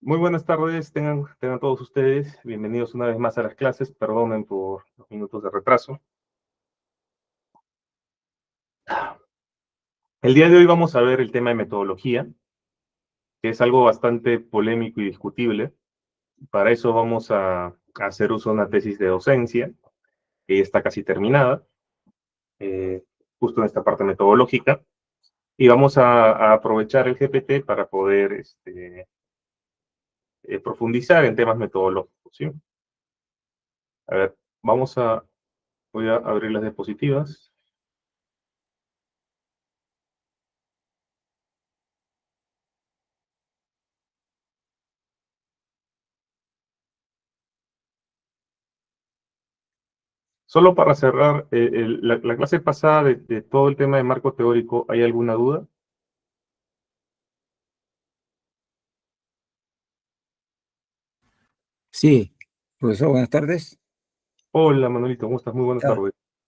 Muy buenas tardes, tengan todos ustedes. Bienvenidos una vez más a las clases. Perdonen por los minutos de retraso. El día de hoy vamos a ver el tema de metodología, que es algo bastante polémico y discutible. Para eso vamos a hacer uso de una tesis de docencia, que ya está casi terminada, eh, justo en esta parte metodológica. Y vamos a aprovechar el GPT para poder profundizar en temas metodológicos, ¿sí? A ver, voy a abrir las diapositivas. Solo para cerrar, la clase pasada de todo el tema de marco teórico, ¿hay alguna duda? Sí, profesor, buenas tardes. Hola, Manuelito, ¿cómo estás? Muy buenas Ah,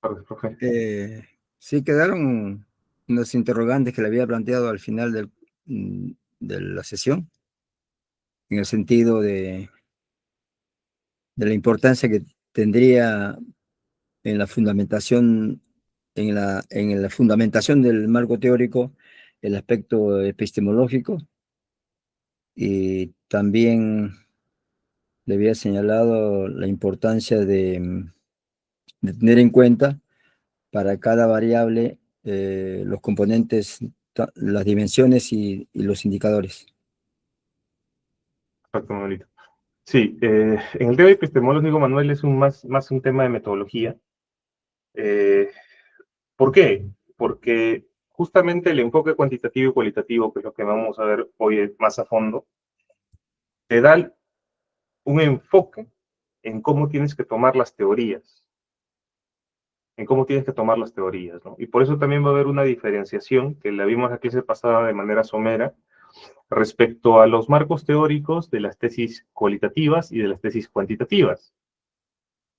tardes. Profe. sí, quedaron unos interrogantes que le había planteado al final de la sesión, en el sentido de la importancia que tendría en la fundamentación, en la fundamentación del marco teórico, el aspecto epistemológico, y también le había señalado la importancia de tener en cuenta para cada variable los componentes, las dimensiones y los indicadores. Perfecto, Manuelito. Sí, en el tema epistemológico, Manuel, es más un tema de metodología. Eh, ¿Por qué? Porque justamente el enfoque cuantitativo y cualitativo, que es lo que vamos a ver hoy más a fondo, te da un enfoque en cómo tienes que tomar las teorías. ¿No? Y por eso también va a haber una diferenciación, que la vimos aquí se pasada de manera somera, respecto a los marcos teóricos de las tesis cualitativas y de las tesis cuantitativas.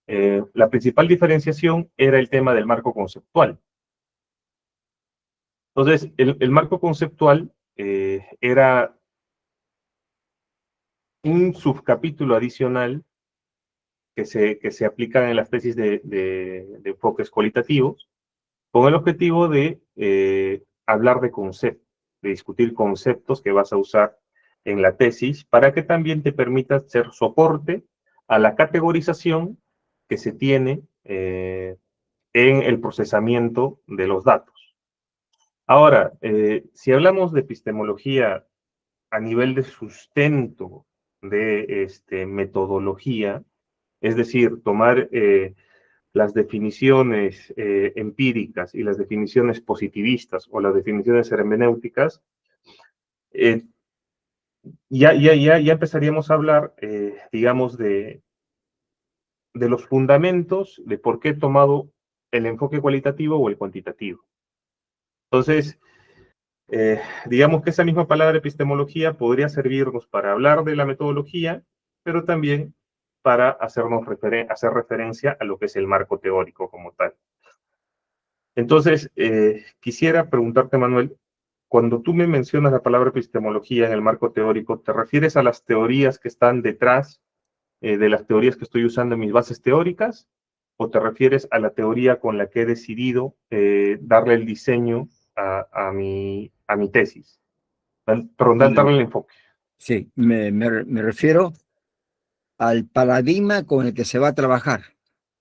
La principal diferenciación era el tema del marco conceptual. Entonces, el marco conceptual era un subcapítulo adicional que se aplican en las tesis de enfoques cualitativos, con el objetivo de hablar de conceptos, de discutir conceptos que vas a usar en la tesis para que también te permita ser soporte a la categorización que se tiene en el procesamiento de los datos. Ahora, si hablamos de epistemología a nivel de sustento de metodología, es decir, tomar las definiciones empíricas y las definiciones positivistas o las definiciones hermenéuticas, eh, ya empezaríamos a hablar, digamos, de los fundamentos de por qué he tomado el enfoque cualitativo o el cuantitativo. Entonces, digamos que esa misma palabra epistemología podría servirnos para hablar de la metodología, pero también para hacer referencia a lo que es el marco teórico como tal. Entonces, quisiera preguntarte, Manuel, cuando tú me mencionas la palabra epistemología en el marco teórico, ¿te refieres a las teorías que están detrás de las teorías que estoy usando en mis bases teóricas? ¿O te refieres a la teoría con la que he decidido darle el diseño a mi tesis? Perdón, darle el enfoque. Sí, me refiero al paradigma con el que se va a trabajar.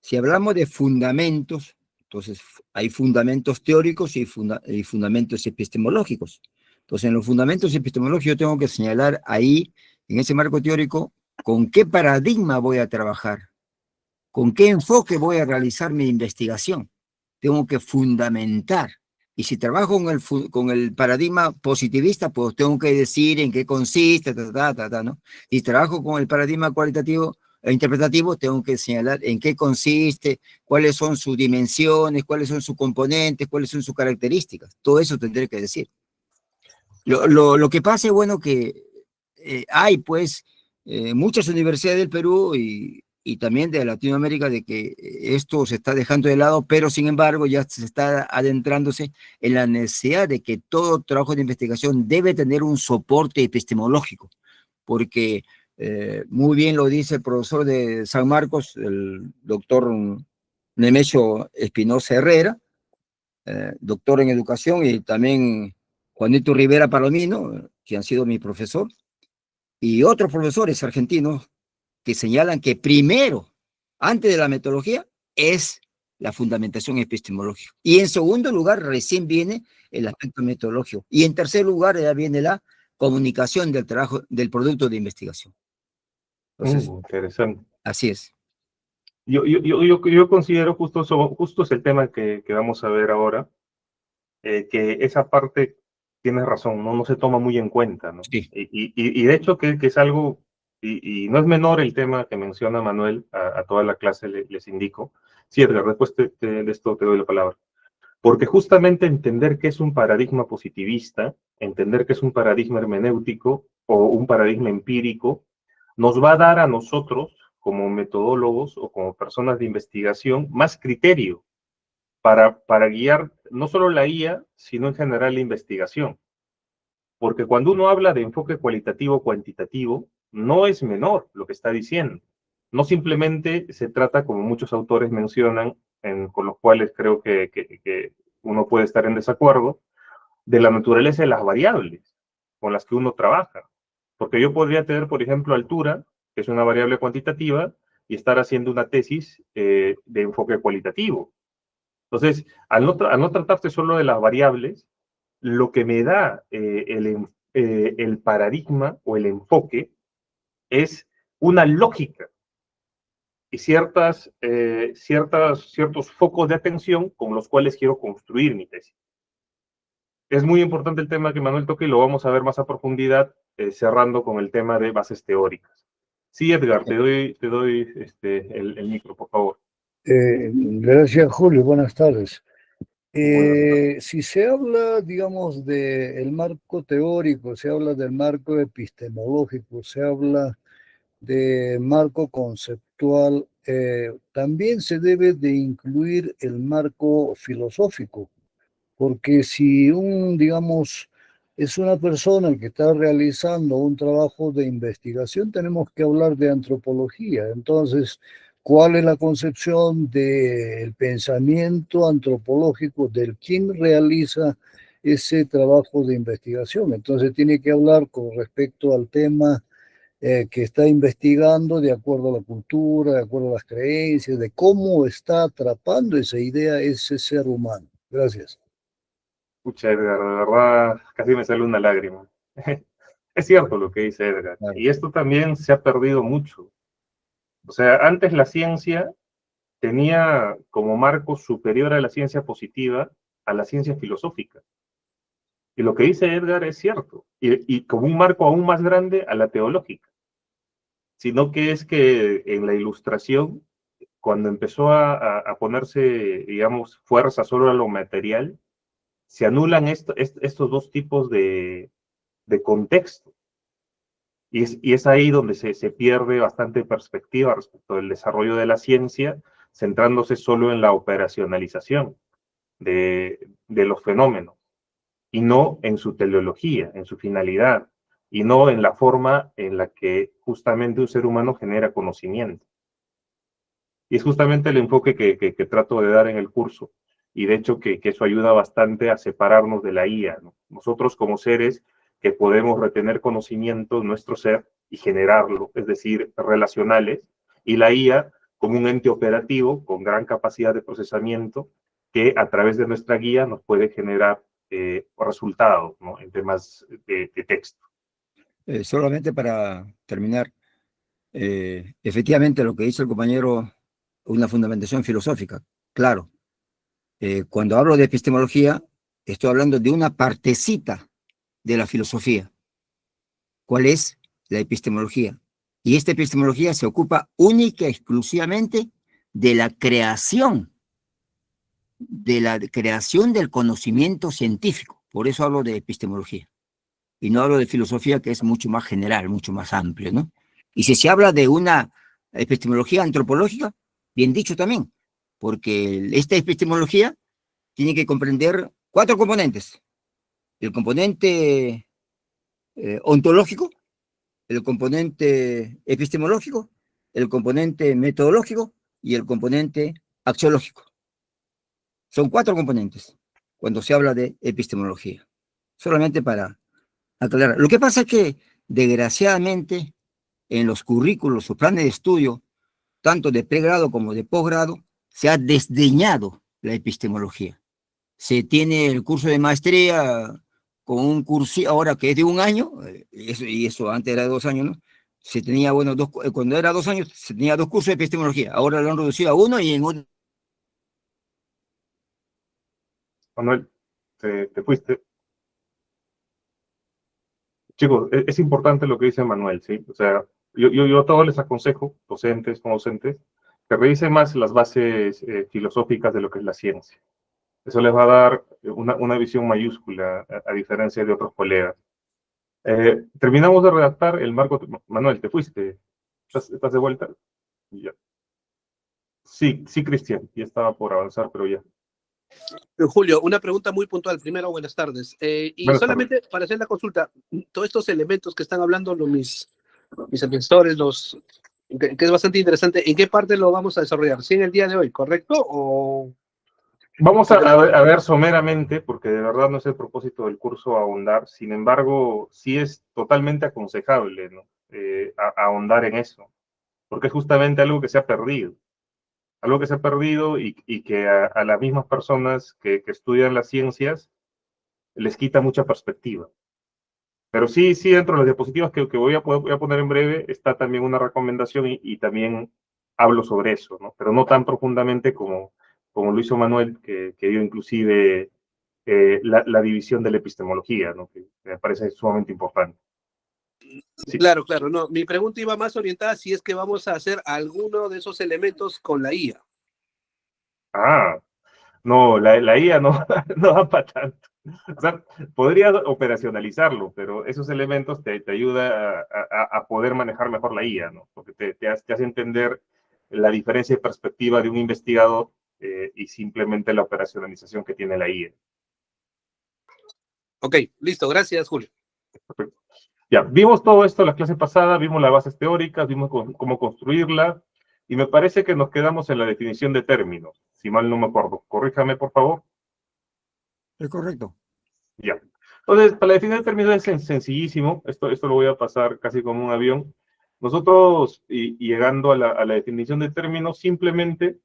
Si hablamos de fundamentos, entonces hay fundamentos teóricos y fundamentos epistemológicos. Entonces, en los fundamentos epistemológicos yo tengo que señalar ahí, en ese marco teórico, con qué paradigma voy a trabajar, con qué enfoque voy a realizar mi investigación. Tengo que fundamentar. Y si trabajo con el paradigma positivista, pues tengo que decir en qué consiste, ¿no? Si trabajo con el paradigma cualitativo e interpretativo, tengo que señalar en qué consiste, cuáles son sus dimensiones, cuáles son sus componentes, cuáles son sus características. Todo eso tendré que decir. Lo que pasa es, bueno, que hay, pues, muchas universidades del Perú y también de Latinoamérica de que esto se está dejando de lado, pero sin embargo ya se está adentrándose en la necesidad de que todo trabajo de investigación debe tener un soporte epistemológico. porque muy bien lo dice el profesor de San Marcos, el doctor Nemesio Espinosa Herrera, doctor en educación, y también Juanito Rivera Palomino, que han sido mi profesor, y otros profesores argentinos que señalan que primero, antes de la metodología, es la fundamentación epistemológica. Y en segundo lugar, recién viene el aspecto metodológico. Y en tercer lugar, ya viene la comunicación del trabajo, del producto de investigación. Entonces, Interesante. así es. Yo considero justo es el tema que vamos a ver ahora, que esa parte, tienes razón, no se toma muy en cuenta, ¿no? Sí. Y de hecho que es algo, y no es menor el tema que menciona Manuel, a toda la clase les indico. Sí, Edgar, después de esto te doy la palabra. Porque justamente entender qué es un paradigma positivista, entender qué es un paradigma hermenéutico o un paradigma empírico, nos va a dar a nosotros, como metodólogos o como personas de investigación, más criterio para guiar no solo la IA, sino en general la investigación. Porque cuando uno habla de enfoque cualitativo cuantitativo, no es menor lo que está diciendo. No simplemente se trata, como muchos autores mencionan, con los cuales creo que uno puede estar en desacuerdo, de la naturaleza de las variables con las que uno trabaja. Porque yo podría tener, por ejemplo, altura, que es una variable cuantitativa, y estar haciendo una tesis de enfoque cualitativo. Entonces, al no tratarse solo de las variables, lo que me da el paradigma o el enfoque es una lógica y ciertos focos de atención con los cuales quiero construir mi tesis. Es muy importante el tema que Manuel toca y lo vamos a ver más a profundidad, cerrando con el tema de bases teóricas. Sí, Edgar, te doy el micro, por favor. Gracias, Julio. Buenas tardes. Buenas tardes. Si se habla, digamos, del marco teórico, se habla del marco epistemológico, se habla de marco conceptual, también se debe de incluir el marco filosófico, porque si digamos, es una persona que está realizando un trabajo de investigación, tenemos que hablar de antropología. Entonces, ¿cuál es la concepción del pensamiento antropológico del quien realiza ese trabajo de investigación? Entonces, tiene que hablar con respecto al tema que está investigando de acuerdo a la cultura, de acuerdo a las creencias, de cómo está atrapando esa idea ese ser humano. Gracias. Escucha, Edgar, de verdad, casi me sale una lágrima. Es cierto lo que dice Edgar, Claro. y esto también se ha perdido mucho. O sea, antes la ciencia tenía como marco superior a la ciencia positiva a la ciencia filosófica. Y lo que dice Edgar es cierto, y como un marco aún más grande a la teológica. Sino que es que en la ilustración, cuando empezó a ponerse, digamos, fuerza solo a lo material, se anulan estos dos tipos de contexto. Y es ahí donde se pierde bastante perspectiva respecto del desarrollo de la ciencia, centrándose solo en la operacionalización de los fenómenos, y no en su teleología, en su finalidad, y no en la forma en la que justamente un ser humano genera conocimiento. Y es justamente el enfoque que trato de dar en el curso. Y de hecho que eso ayuda bastante a separarnos de la IA, ¿no? Nosotros como seres que podemos retener conocimiento, nuestro ser, y generarlo, es decir, relacionales, y la IA como un ente operativo con gran capacidad de procesamiento que a través de nuestra guía nos puede generar resultados, ¿no? En temas de texto. Solamente para terminar, efectivamente lo que dice el compañero, una fundamentación filosófica, claro. Cuando hablo de epistemología, estoy hablando de una partecita de la filosofía. ¿Cuál es la epistemología? Y esta epistemología se ocupa única y exclusivamente de la creación del conocimiento científico. Por eso hablo de epistemología. Y no hablo de filosofía, que es mucho más general, mucho más amplio, ¿no? Y si se habla de una epistemología antropológica, bien dicho también, porque esta epistemología tiene que comprender 4 componentes. El componente ontológico, el componente epistemológico, el componente metodológico y el componente axiológico. Son 4 componentes cuando se habla de epistemología. Solamente para aclarar. Lo que pasa es que, desgraciadamente, en los currículos o planes de estudio, tanto de pregrado como de posgrado, se ha desdeñado la epistemología. Se tiene el curso de maestría con un curso ahora que es de 1 año, y eso antes era de 2 años, ¿no? Se tenía, bueno, cuando era 2 años, se tenía 2 cursos de epistemología. Ahora lo han reducido a 1 y en otro. Manuel, te fuiste. Chicos, es importante lo que dice Manuel, ¿sí? O sea, yo a todos les aconsejo, docentes, no docentes, que revisen más las bases filosóficas de lo que es la ciencia. Eso les va a dar una visión mayúscula, a diferencia de otros colegas. Terminamos de redactar el marco. Manuel, ¿te fuiste? ¿Estás de vuelta? Ya. Sí, sí, Cristian, ya estaba por avanzar, pero ya. Julio, una pregunta muy puntual. Primero, buenas tardes. Y Buenas tardes. solamente para hacer la consulta, todos estos elementos que están hablando mis asesores, que es bastante interesante, ¿en qué parte lo vamos a desarrollar? ¿Sí en el día de hoy, correcto? ¿O Vamos a ver someramente, porque de verdad no es el propósito del curso ahondar. Sin embargo, sí es totalmente aconsejable, ¿no? Ahondar en eso, porque es justamente algo que se ha perdido. Algo que se ha perdido y que a las mismas personas que estudian las ciencias les quita mucha perspectiva. Pero sí, sí, dentro de las diapositivas que voy a poner en breve está también una recomendación y también hablo sobre eso, ¿no? Pero no tan profundamente como lo hizo Manuel, que dio inclusive la división de la epistemología, ¿no? Que me parece sumamente importante. Sí. Claro, claro, no. Mi pregunta iba más orientada si es que vamos a hacer alguno de esos elementos con la IA. Ah, no, la IA no, no va para tanto. O sea, podría operacionalizarlo, pero esos elementos te ayuda a poder manejar mejor la IA, ¿no? Porque te hace entender la diferencia de perspectiva de un investigador y simplemente la operacionalización que tiene la IA. Ok, listo, gracias, Julio. Perfecto. Ya, vimos todo esto en la clase pasada, vimos las bases teóricas, vimos cómo construirla, y me parece que nos quedamos en la definición de términos, si mal no me acuerdo. Corríjame, por favor. Es correcto. Ya. Entonces, para la definición de términos es sencillísimo. Esto lo voy a pasar casi como un avión. Nosotros, y llegando a la definición de términos, simplemente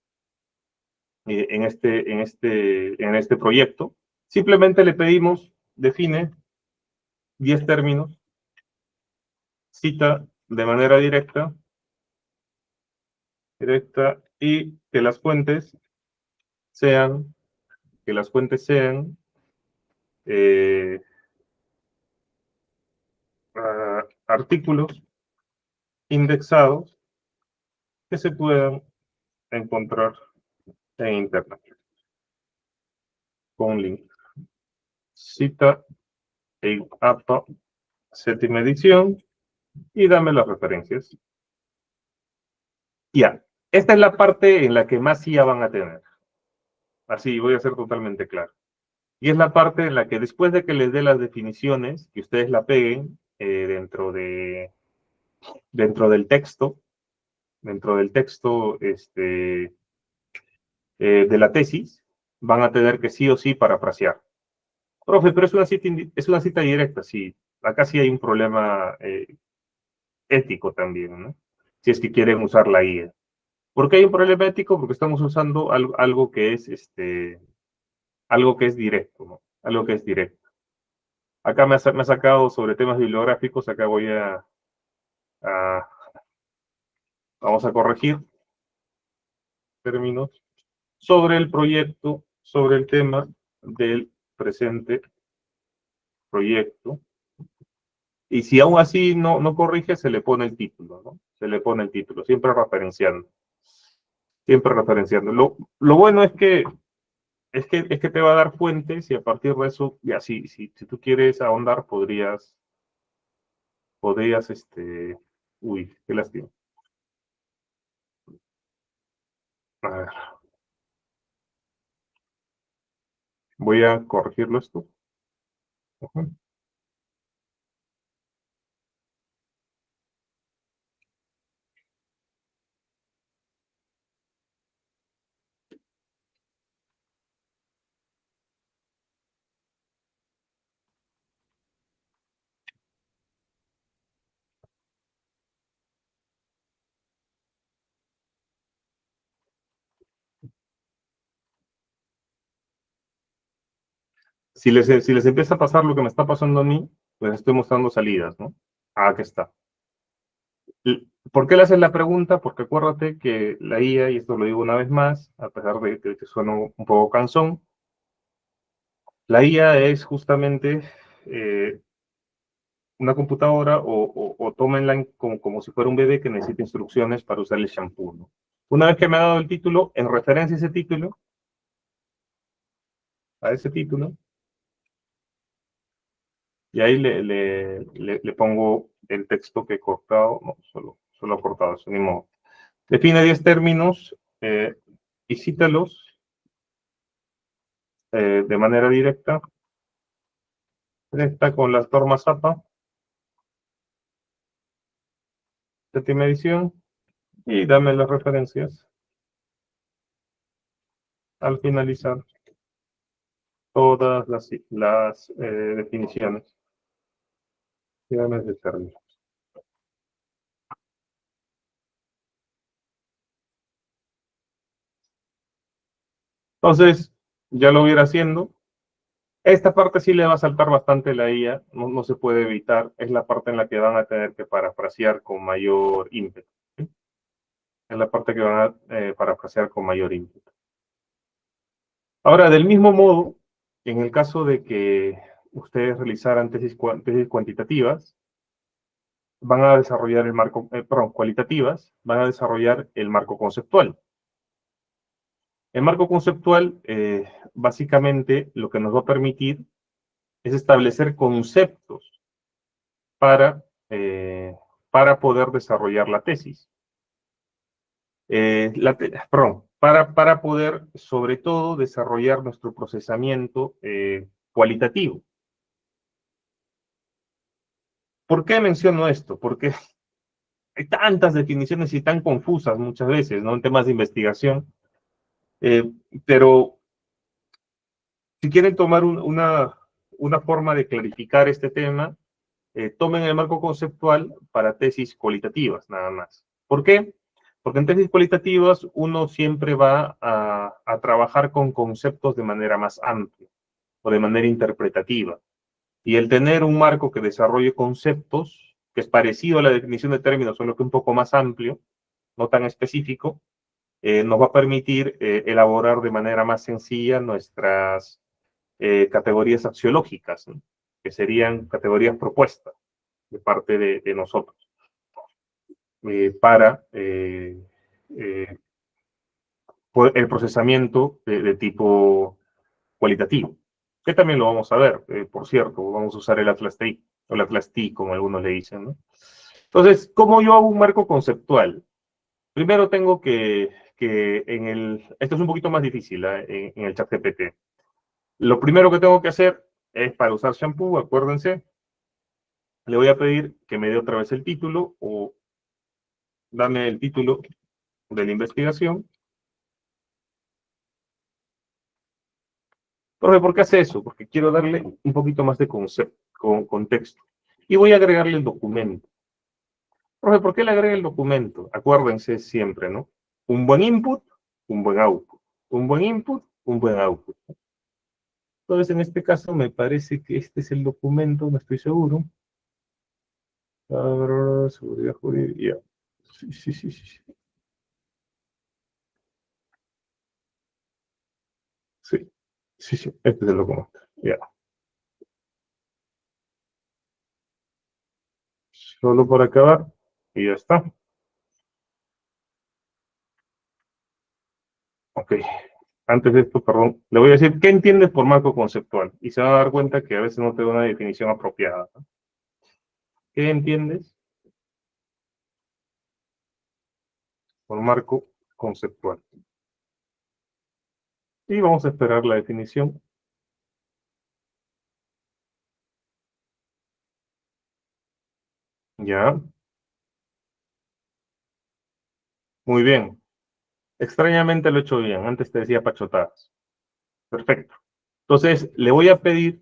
en este proyecto, simplemente le pedimos, define 10 términos, cita de manera directa, y sean, que las fuentes sean eh, artículos indexados que se puedan encontrar en Internet con un link. Cita APA, séptima edición, y dame las referencias. Ya, esta es la parte en la que más IA van a tener. Así, voy a ser totalmente claro. Y es la parte en la que después de que les dé las definiciones, que ustedes la peguen dentro del texto, de la tesis, van a tener que sí o sí parafrasear. Profe, pero es una cita directa, sí. Acá sí hay un problema ético también, ¿no? Si es que quieren usar la IA. ¿Por qué hay un problema ético? Porque estamos usando algo que es algo que es directo, ¿no? Algo que es directo. Acá me ha sacado sobre temas bibliográficos, acá a vamos a corregir términos sobre el proyecto, sobre el tema del presente proyecto. Y si aún así no corrige, se le pone el título, ¿no? Se le pone el título, siempre referenciando. Siempre referenciando. Lo bueno es que te va a dar fuentes y a partir de eso, ya si tú quieres ahondar, podrías, uy, qué lástima. A ver, voy a corregirlo esto. Si les empieza a pasar lo que me está pasando a mí, pues estoy mostrando salidas, ¿no? Ah, aquí está. ¿Por qué le haces la pregunta? Porque acuérdate que la IA, y esto lo digo una vez más, a pesar de que suena un poco cansón, la IA es justamente una computadora o tómenla como si fuera un bebé que necesita instrucciones para usar el shampoo, ¿no? Una vez que me ha dado el título, en referencia a ese título, y ahí le pongo el texto que he cortado, no, solo he cortado, eso ni modo. Define 10 términos y cítalos de manera directa con las normas APA, séptima edición, y dame las referencias al finalizar todas las definiciones. Y dame de términos. Entonces, ya lo voy a ir haciendo. Esta parte sí le va a saltar bastante la IA, no se puede evitar, es la parte en la que van a tener que parafrasear con mayor ímpetu. ¿Sí? Es la parte que van a parafrasear con mayor ímpetu. Ahora, del mismo modo, en el caso de que ustedes realizaran tesis cuantitativas, van a desarrollar el marco, cualitativas, van a desarrollar el marco conceptual. El marco conceptual, básicamente, lo que nos va a permitir es establecer conceptos para poder desarrollar la tesis. Para poder, sobre todo, desarrollar nuestro procesamiento cualitativo. ¿Por qué menciono esto? Porque hay tantas definiciones y tan confusas muchas veces, ¿no? En temas de investigación. Pero si quieren tomar una forma de clarificar este tema, tomen el marco conceptual para tesis cualitativas, nada más. ¿Por qué? Porque en tesis cualitativas uno siempre va a trabajar con conceptos de manera más amplia o de manera interpretativa. Y el tener un marco que desarrolle conceptos, que es parecido a la definición de términos, solo que un poco más amplio, no tan específico, nos va a permitir elaborar de manera más sencilla nuestras categorías axiológicas, ¿no? Que serían categorías propuestas de parte de nosotros para el procesamiento de tipo cualitativo, que también lo vamos a ver, por cierto, vamos a usar el Atlas TI, o el Atlas TI, como algunos le dicen, ¿no? Entonces, ¿cómo yo hago un marco conceptual? Primero tengo que esto es un poquito más difícil en el chat GPT. Lo primero que tengo que hacer es, para usar shampoo, acuérdense, le voy a pedir que me dé otra vez el título o dame el título de la investigación. Profe, ¿por qué hace eso? Porque quiero darle un poquito más de contexto. Y voy a agregarle el documento. Profe, ¿por qué le agrega el documento? Acuérdense siempre, ¿no? Un buen input, un buen output. Un buen input, un buen output. Entonces, en este caso, me parece que este es el documento, no estoy seguro. Seguridad jurídica. Sí. Sí, este es el documento. Ya. Solo por acabar y ya está. Ok. Antes de esto, perdón, le voy a decir qué entiendes por marco conceptual y se van a dar cuenta que a veces no te da una definición apropiada, ¿no? ¿Qué entiendes por marco conceptual? Y vamos a esperar la definición. Ya. Muy bien. Extrañamente lo he hecho bien. Antes te decía pachotadas. Perfecto. Entonces, le voy a pedir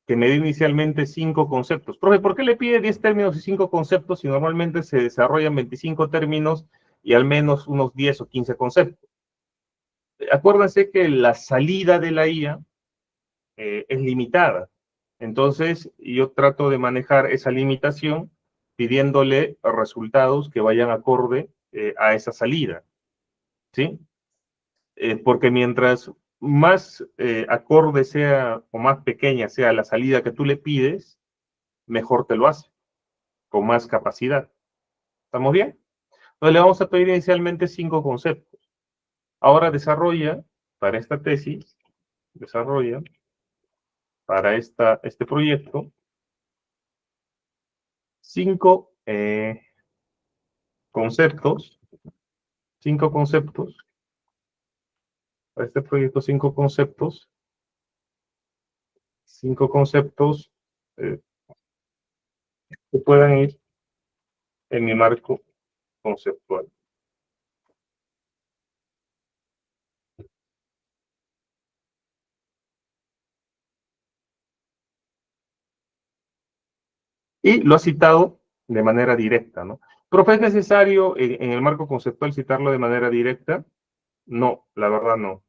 que me dé inicialmente 5 conceptos. Profe, ¿por qué le pide 10 términos y 5 conceptos si normalmente se desarrollan 25 términos y al menos unos 10 o 15 conceptos? Acuérdense que la salida de la IA es limitada. Entonces, yo trato de manejar esa limitación pidiéndole resultados que vayan acorde a esa salida, ¿sí? Porque mientras más acorde sea o más pequeña sea la salida que tú le pides, mejor te lo hace, con más capacidad. ¿Estamos bien? Entonces le vamos a pedir inicialmente 5 conceptos. Ahora desarrolla para esta tesis, desarrolla para este proyecto 5 conceptos, 5 conceptos, para este proyecto 5 conceptos que puedan ir en mi marco conceptual. Y lo ha citado de manera directa, ¿no? ¿Profe, es necesario en el marco conceptual citarlo de manera directa? No, la verdad no.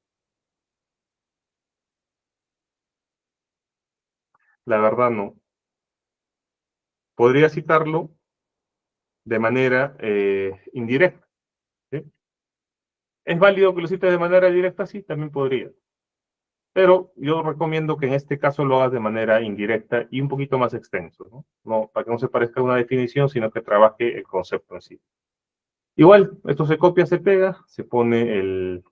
La verdad no. Podría citarlo de manera indirecta, ¿sí? ¿Es válido que lo cites de manera directa? Sí, también podría. Pero yo recomiendo que en este caso lo hagas de manera indirecta y un poquito más extenso, ¿no? No, para que no se parezca a una definición, sino que trabaje el concepto en sí. Igual, esto se copia, se pega, se pone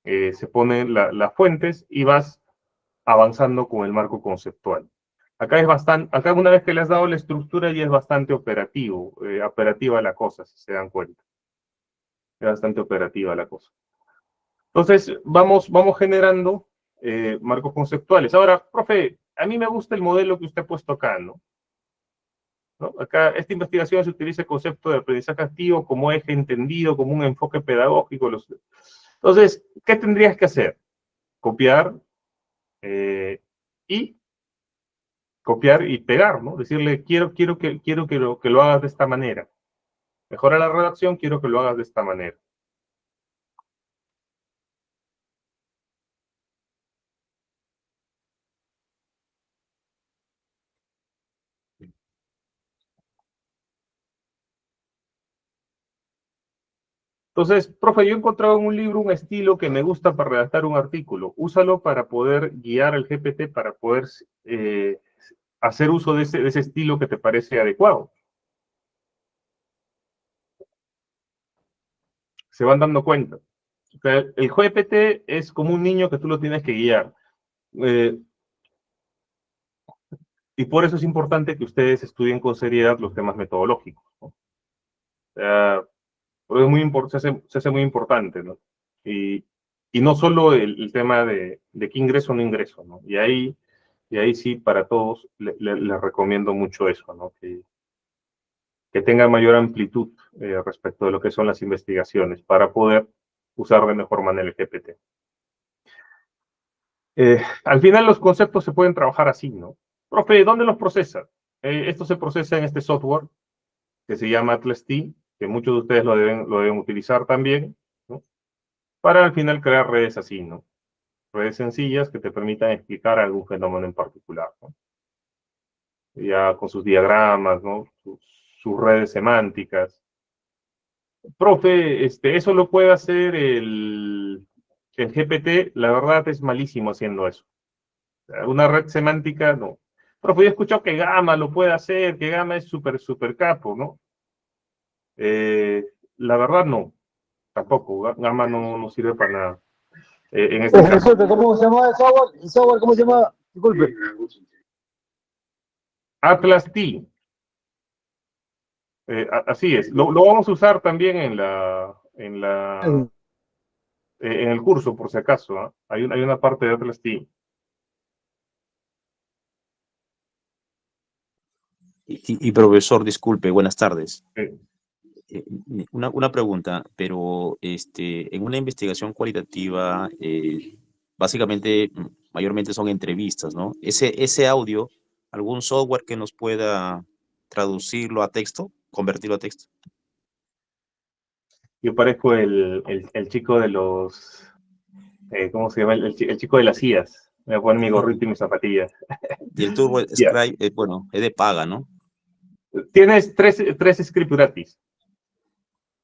las fuentes y vas avanzando con el marco conceptual. Acá es bastante, acá una vez que le has dado la estructura ya es bastante operativa la cosa, si se dan cuenta. Es bastante operativa la cosa. Entonces, vamos generando marcos conceptuales. Ahora, profe, a mí me gusta el modelo que usted ha puesto acá, ¿no? Acá, esta investigación se utiliza el concepto de aprendizaje activo como eje entendido, como un enfoque pedagógico. Entonces, ¿qué tendrías que hacer? Copiar y pegar, ¿no? Decirle, quiero que lo hagas de esta manera. Mejora la redacción, quiero que lo hagas de esta manera. Entonces, profe, yo he encontrado en un libro un estilo que me gusta para redactar un artículo. Úsalo para poder guiar al GPT, para poder hacer uso de ese estilo que te parece adecuado. Se van dando cuenta. O sea, el GPT es como un niño que tú lo tienes que guiar. Y por eso es importante que ustedes estudien con seriedad los temas metodológicos, ¿no? O sea, es muy se hace muy importante, ¿no? Y no solo el tema de qué ingreso o no ingreso, ¿no? Y ahí sí, para todos, les recomiendo mucho eso, ¿no? Que tengan mayor amplitud respecto de lo que son las investigaciones para poder usar de mejor manera el GPT. Al final los conceptos se pueden trabajar así, ¿no? Profe, ¿dónde los procesa? Esto se procesa en este software que se llama Atlas-T, que muchos de ustedes lo deben utilizar también, ¿no? Para al final crear redes así, ¿no? Redes sencillas que te permitan explicar algún fenómeno en particular, ¿no? Ya con sus diagramas, ¿no? Sus redes semánticas. Profe, eso lo puede hacer el GPT, la verdad es malísimo haciendo eso. Una red semántica, no. Profe, yo he escuchado que Gamma lo puede hacer, que Gamma es súper capo, ¿no? La verdad no, tampoco, Gamma no sirve para nada. En este caso. Disculpe, ¿cómo se llama el software? ¿El software cómo se llama? Disculpe. Atlas T. Así es. Lo vamos a usar también en el curso, por si acaso, ¿eh? Hay una parte de Atlas T. Y profesor, disculpe, buenas tardes. Eh, Una pregunta, pero en una investigación cualitativa, básicamente, mayormente son entrevistas, ¿no? Ese audio, ¿algún software que nos pueda traducirlo a texto, convertirlo a texto? Yo parezco el chico de los, ¿cómo se llama? El chico de las IAs. Me voy a poner mi gorrito y mis zapatillas. Y el Turbo Ya. Scribe, bueno, es de paga, ¿no? Tienes tres scripts gratis.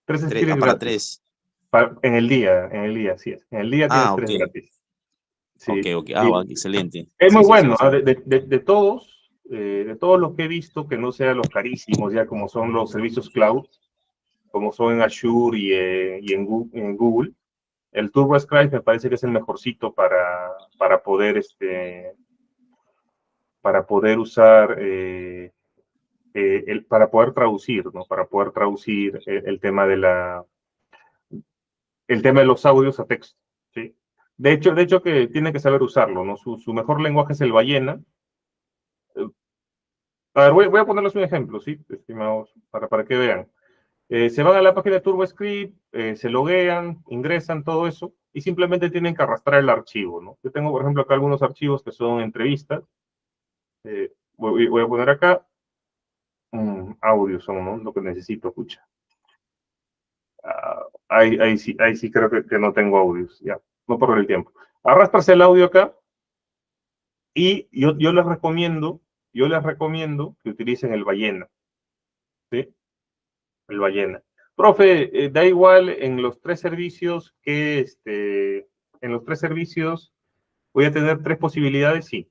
Tres scripts Para gratis. 3. En el día, así es. En el día tienes Ah, ok. 3 gratis. Ok, Sí. ok. Ah, va, excelente. Es muy Sí, sí, sí, bueno, ¿ah? sí. De todos los que he visto, que no sean los carísimos, ya como son los servicios cloud, como son en Azure y en Google, el TurboScribe me parece que es el mejorcito para poder, para poder usar, para poder traducir, ¿no? Para poder traducir el tema de los audios a texto, ¿sí? De hecho que tiene que saber usarlo, ¿no? Su mejor lenguaje es el ballena. A ver, voy a ponerles un ejemplo, ¿sí? Estimados, para que vean. Se van a la página de TurboScript, se loguean, ingresan todo eso y simplemente tienen que arrastrar el archivo, ¿no? Yo tengo, por ejemplo, acá algunos archivos que son entrevistas. Voy a poner acá audio, son, ¿no? Lo que necesito, escucha. Ahí sí creo que no tengo audios, ya, no por el tiempo. Arrastras el audio acá y yo les recomiendo que utilicen el ballena, ¿sí? El ballena. Profe, da igual en los tres servicios en los tres servicios voy a tener tres posibilidades, sí.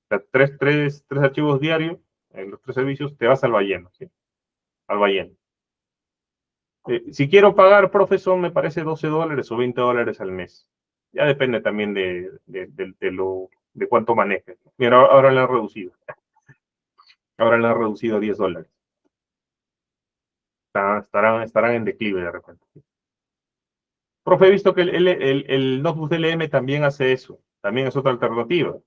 O sea, tres archivos diarios, en los tres servicios te vas al ballena, ¿sí? Al ballena. Si quiero pagar, profesor, me parece $12 o $20 al mes. Ya depende también de cuánto manejes. Mira, ahora le han reducido. Ahora le han reducido a $10. Estarán en declive de repente. Profe, he visto que el Notebook DLM también hace eso. También es otra alternativa.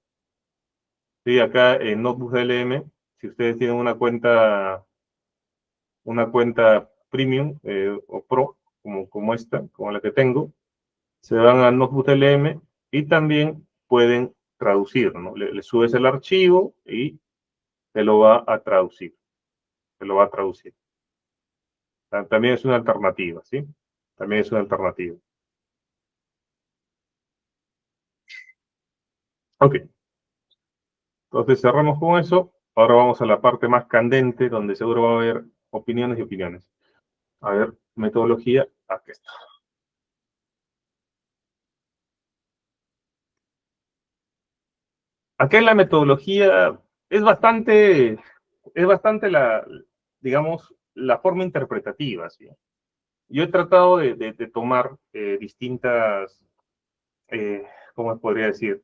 Sí, acá en Notebook DLM, si ustedes tienen una cuenta premium o pro, como esta, como la que tengo, se van a Notebook LM y también pueden traducir, ¿no? Le subes el archivo y te lo va a traducir. Te lo va a traducir. También es una alternativa, ¿sí? También es una alternativa. Ok. Entonces cerramos con eso. Ahora vamos a la parte más candente, donde seguro va a haber opiniones y opiniones. A ver, metodología. Aquí está. Acá en la metodología es bastante digamos, la forma interpretativa, ¿sí? Yo he tratado de tomar distintas, ¿cómo se podría decir?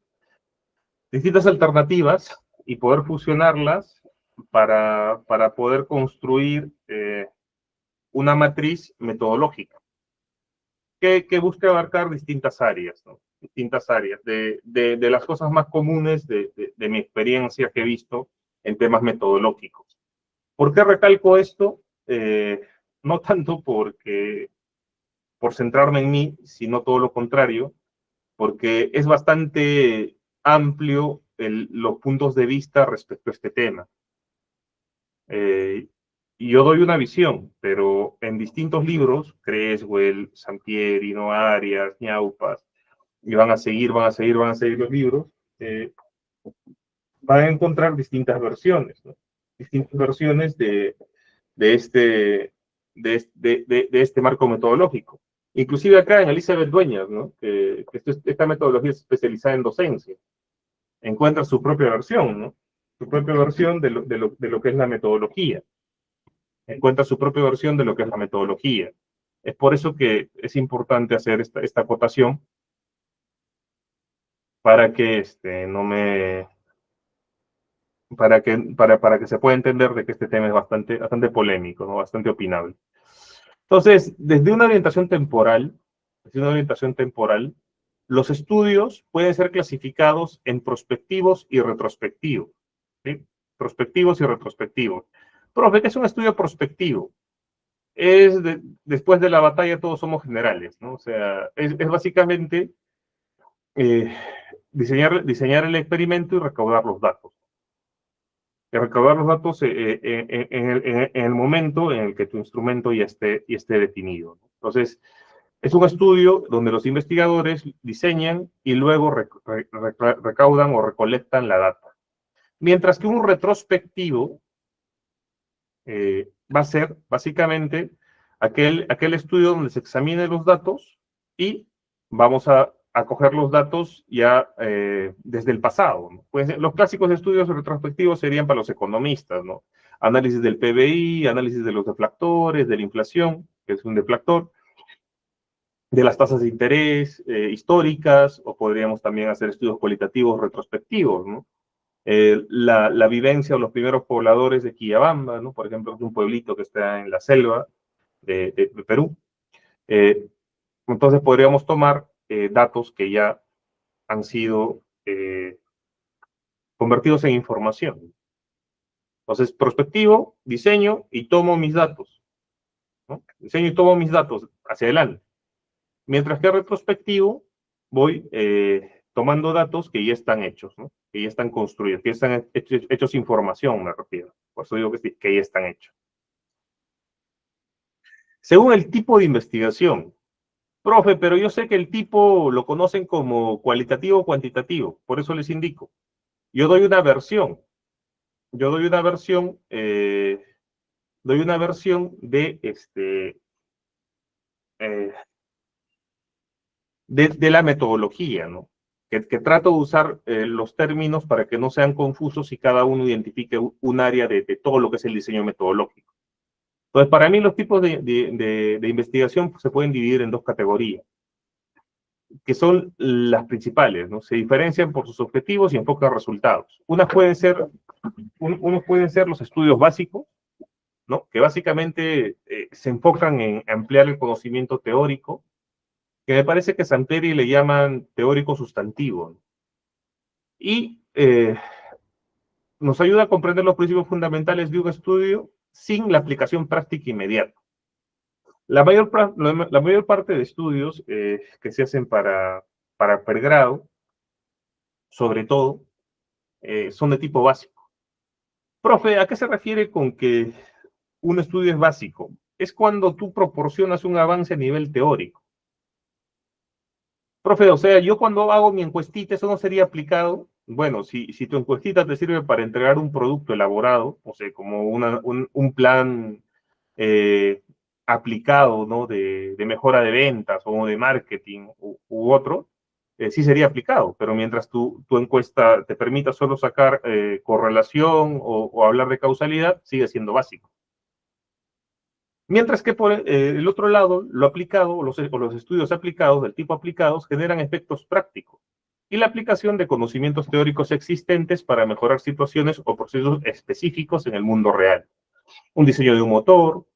Distintas alternativas y poder fusionarlas para poder construir una matriz metodológica que busque abarcar distintas áreas, ¿no? Distintas áreas de las cosas más comunes de mi experiencia que he visto en temas metodológicos. ¿Por qué recalco esto? No tanto por centrarme en mí, sino todo lo contrario, porque es bastante amplio los puntos de vista respecto a este tema. Y yo doy una visión, pero en distintos libros, Creswell, Sampieri, Noah Arias, Ñaupas, y van a seguir los libros, van a encontrar distintas versiones, ¿no? Distintas versiones de este marco metodológico. Inclusive acá en Elizabeth Dueñas, ¿no? Esta metodología es especializada en docencia. Encuentra su propia versión, ¿no? Su propia versión de lo que es la metodología. Encuentra su propia versión de lo que es la metodología. Es por eso que es importante hacer esta acotación para que no me para que se pueda entender de que este tema es bastante polémico, ¿no? Bastante opinable. Entonces, desde una orientación temporal, los estudios pueden ser clasificados en prospectivos y retrospectivos, ¿sí? Prospectivos y retrospectivos. Profe, ¿qué es un estudio prospectivo? Después de la batalla todos somos generales, ¿no? O sea, es básicamente eh, diseñar el experimento y recaudar los datos. Recaudar los datos en el momento en el que tu instrumento ya esté definido. Entonces, Es un estudio donde los investigadores diseñan y luego recaudan o recolectan la data. Mientras que un retrospectivo va a ser básicamente aquel estudio donde se examinen los datos y vamos a coger los datos ya desde el pasado, ¿no? Pues los clásicos estudios retrospectivos serían para los economistas, ¿no? Análisis del PBI, análisis de los deflactores, de la inflación, que es un deflactor, de las tasas de interés históricas, o podríamos también hacer estudios cualitativos retrospectivos, ¿no? La vivencia o los primeros pobladores de Quillabamba, ¿no? Por ejemplo, es un pueblito que está en la selva de Perú. Entonces podríamos tomar datos que ya han sido convertidos en información. Entonces, prospectivo, diseño y tomo mis datos, ¿no? Diseño y tomo mis datos hacia adelante. Mientras que retrospectivo, voy tomando datos que ya están hechos, ¿no? Que ya están construidos, que ya están hechos información, me refiero. Por eso digo que ya están hechos. Según el tipo de investigación, profe, pero yo sé que el tipo lo conocen como cualitativo o cuantitativo, por eso les indico. Yo doy una versión. Yo doy una versión, de la metodología, ¿no? Que trato de usar los términos para que no sean confusos y cada uno identifique un área de todo lo que es el diseño metodológico. Entonces, para mí los tipos de investigación se pueden dividir en dos categorías, que son las principales, ¿no? Se diferencian por sus objetivos y enfocan resultados. Unos pueden ser los estudios básicos, ¿no? Que básicamente se enfocan en ampliar el conocimiento teórico, que me parece que Samperi le llaman teórico sustantivo, ¿no? Y nos ayuda a comprender los principios fundamentales de un estudio sin la aplicación práctica inmediata. La mayor parte de estudios que se hacen para pregrado, sobre todo, son de tipo básico. Profe, ¿a qué se refiere con que un estudio es básico? Es cuando tú proporcionas un avance a nivel teórico. Profe, o sea, yo cuando hago mi encuestita, ¿eso no sería aplicado? Bueno, si tu encuestita te sirve para entregar un producto elaborado, o sea, como un plan aplicado, ¿no? De mejora de ventas o de marketing u otro, sí sería aplicado, pero mientras tu encuesta te permita solo sacar correlación o hablar de causalidad, sigue siendo básico. Mientras que por el otro lado, lo aplicado, los estudios aplicados, del tipo aplicados, generan efectos prácticos y la aplicación de conocimientos teóricos existentes para mejorar situaciones o procesos específicos en el mundo real. Un diseño de un motor,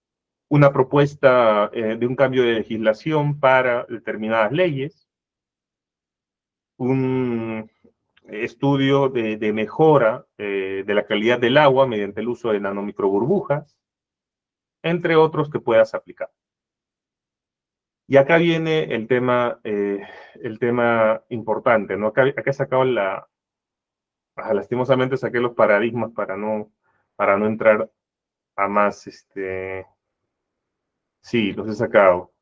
una propuesta de un cambio de legislación para determinadas leyes, un estudio de mejora de la calidad del agua mediante el uso de nanomicroburbujas, entre otros que puedas aplicar. Y acá viene el tema importante, ¿no? Acá he sacado lastimosamente saqué los paradigmas para no entrar a más, sí, los he sacado.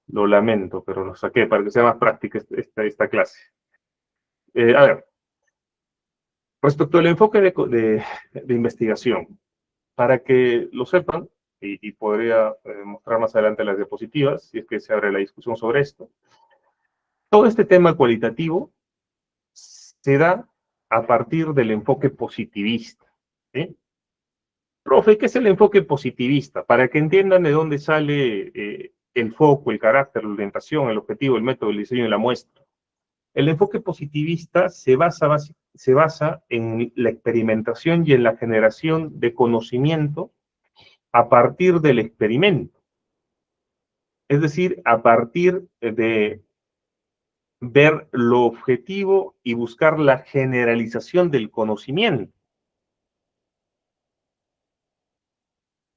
Lo lamento, pero los saqué para que sea más práctica esta clase. A ver, respecto al enfoque de investigación, para que lo sepan, y podría mostrar más adelante las diapositivas, si es que se abre la discusión sobre esto, todo este tema cualitativo se da a partir del enfoque positivista, ¿sí? Profe, ¿qué es el enfoque positivista? Para que entiendan de dónde sale el foco, el carácter, la orientación, el objetivo, el método, el diseño y la muestra. El enfoque positivista se basa en la experimentación y en la generación de conocimiento a partir del experimento. Es decir, a partir de ver lo objetivo y buscar la generalización del conocimiento.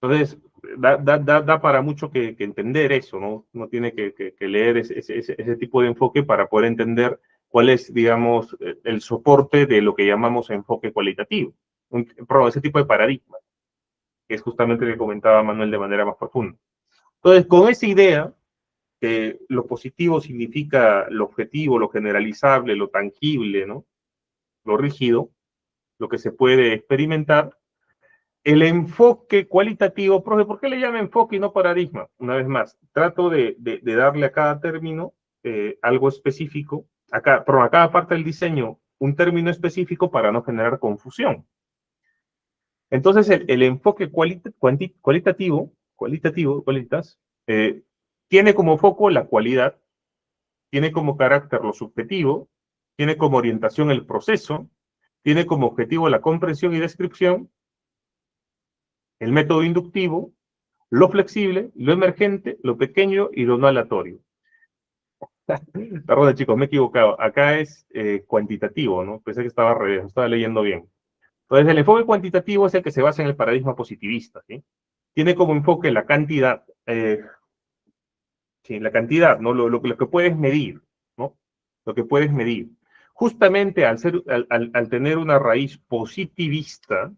Entonces, da para mucho que entender eso, ¿no? Uno tiene que leer ese tipo de enfoque para poder entender cuál es, digamos, el soporte de lo que llamamos enfoque cualitativo. Ese tipo de paradigma, que es justamente lo que comentaba Manuel de manera más profunda. Entonces, con esa idea, que lo positivo significa lo objetivo, lo generalizable, lo tangible, ¿no? Lo rígido, lo que se puede experimentar. El enfoque cualitativo, profe, ¿por qué le llama enfoque y no paradigma? Una vez más, trato de darle a cada término algo específico, a cada parte del diseño un término específico para no generar confusión. Entonces, el enfoque cualitativo, tiene como foco la cualidad, tiene como carácter lo subjetivo, tiene como orientación el proceso, tiene como objetivo la comprensión y descripción, el método inductivo, lo flexible, lo emergente, lo pequeño y lo no aleatorio. Perdón, chicos, me he equivocado. Acá es cuantitativo, ¿no? Pensé que estaba al revés, estaba leyendo bien. Entonces, el enfoque cuantitativo es el que se basa en el paradigma positivista, ¿sí? Tiene como enfoque la cantidad, sí, la cantidad, ¿no? Lo que puedes medir, ¿no? Lo que puedes medir. Justamente al tener una raíz positivista,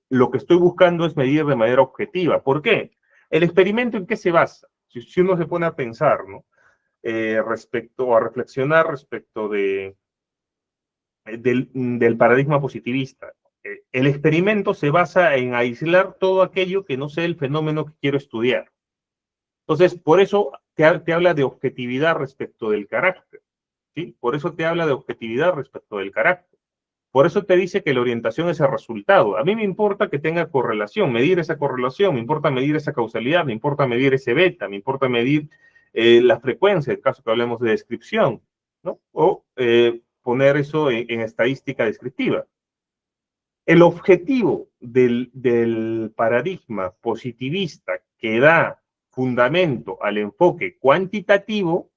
lo que estoy buscando es medir de manera objetiva. ¿Por qué? El experimento, ¿en qué se basa? Si uno se pone a pensar, ¿no? Respecto a reflexionar respecto del paradigma positivista. El experimento se basa en aislar todo aquello que no sea el fenómeno que quiero estudiar. Entonces, por eso te habla de objetividad respecto del carácter, ¿sí? Por eso te habla de objetividad respecto del carácter. Por eso te dice que la orientación es el resultado. A mí me importa que tenga correlación, medir esa correlación, me importa medir esa causalidad, me importa medir ese beta, me importa medir la frecuencia, en el caso que hablemos de descripción, ¿no? O poner eso en estadística descriptiva. El objetivo del paradigma positivista que da fundamento al enfoque cuantitativo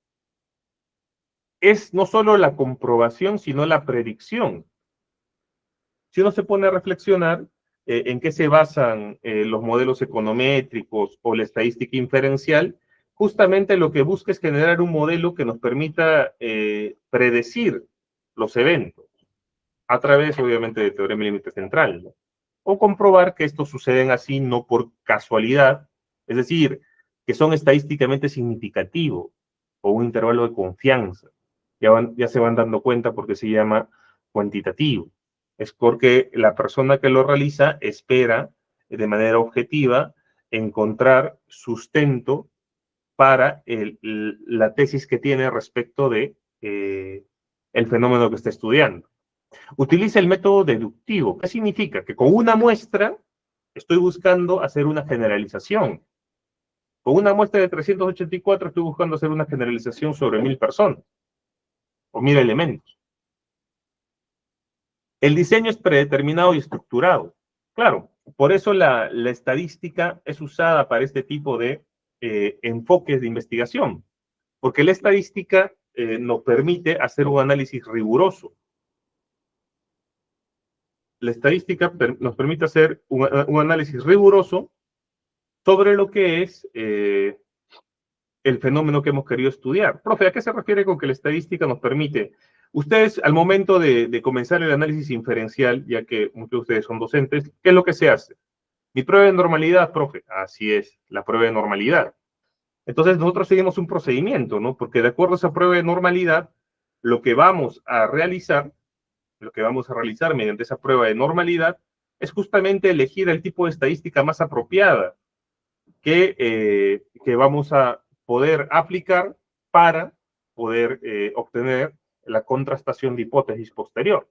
es no solo la comprobación, sino la predicción. Si uno se pone a reflexionar en qué se basan los modelos econométricos o la estadística inferencial, justamente lo que busca es generar un modelo que nos permita predecir los eventos a través, obviamente, de teorema de límite central, ¿no? O comprobar que estos suceden así no por casualidad, es decir, que son estadísticamente significativos o un intervalo de confianza. Ya se van dando cuenta porque se llama cuantitativo. Es porque la persona que lo realiza espera de manera objetiva encontrar sustento para la tesis que tiene respecto de el fenómeno que está estudiando. Utiliza el método deductivo. ¿Qué significa? Que con una muestra estoy buscando hacer una generalización. Con una muestra de 384 estoy buscando hacer una generalización sobre 1000 personas o 1000 elementos. El diseño es predeterminado y estructurado. Claro, por eso la estadística es usada para este tipo de enfoques de investigación, porque la estadística nos permite hacer un análisis riguroso. La estadística nos permite hacer un análisis riguroso sobre lo que es el fenómeno que hemos querido estudiar. Profe, ¿a qué se refiere con que la estadística nos permite? Ustedes, al momento de comenzar el análisis inferencial, ya que muchos de ustedes son docentes, ¿qué es lo que se hace? Mi prueba de normalidad, profe. Así es, la prueba de normalidad. Entonces, nosotros seguimos un procedimiento, ¿no? Porque de acuerdo a esa prueba de normalidad, lo que vamos a realizar mediante esa prueba de normalidad es justamente elegir el tipo de estadística más apropiada que vamos a poder aplicar para poder obtener la contrastación de hipótesis posterior.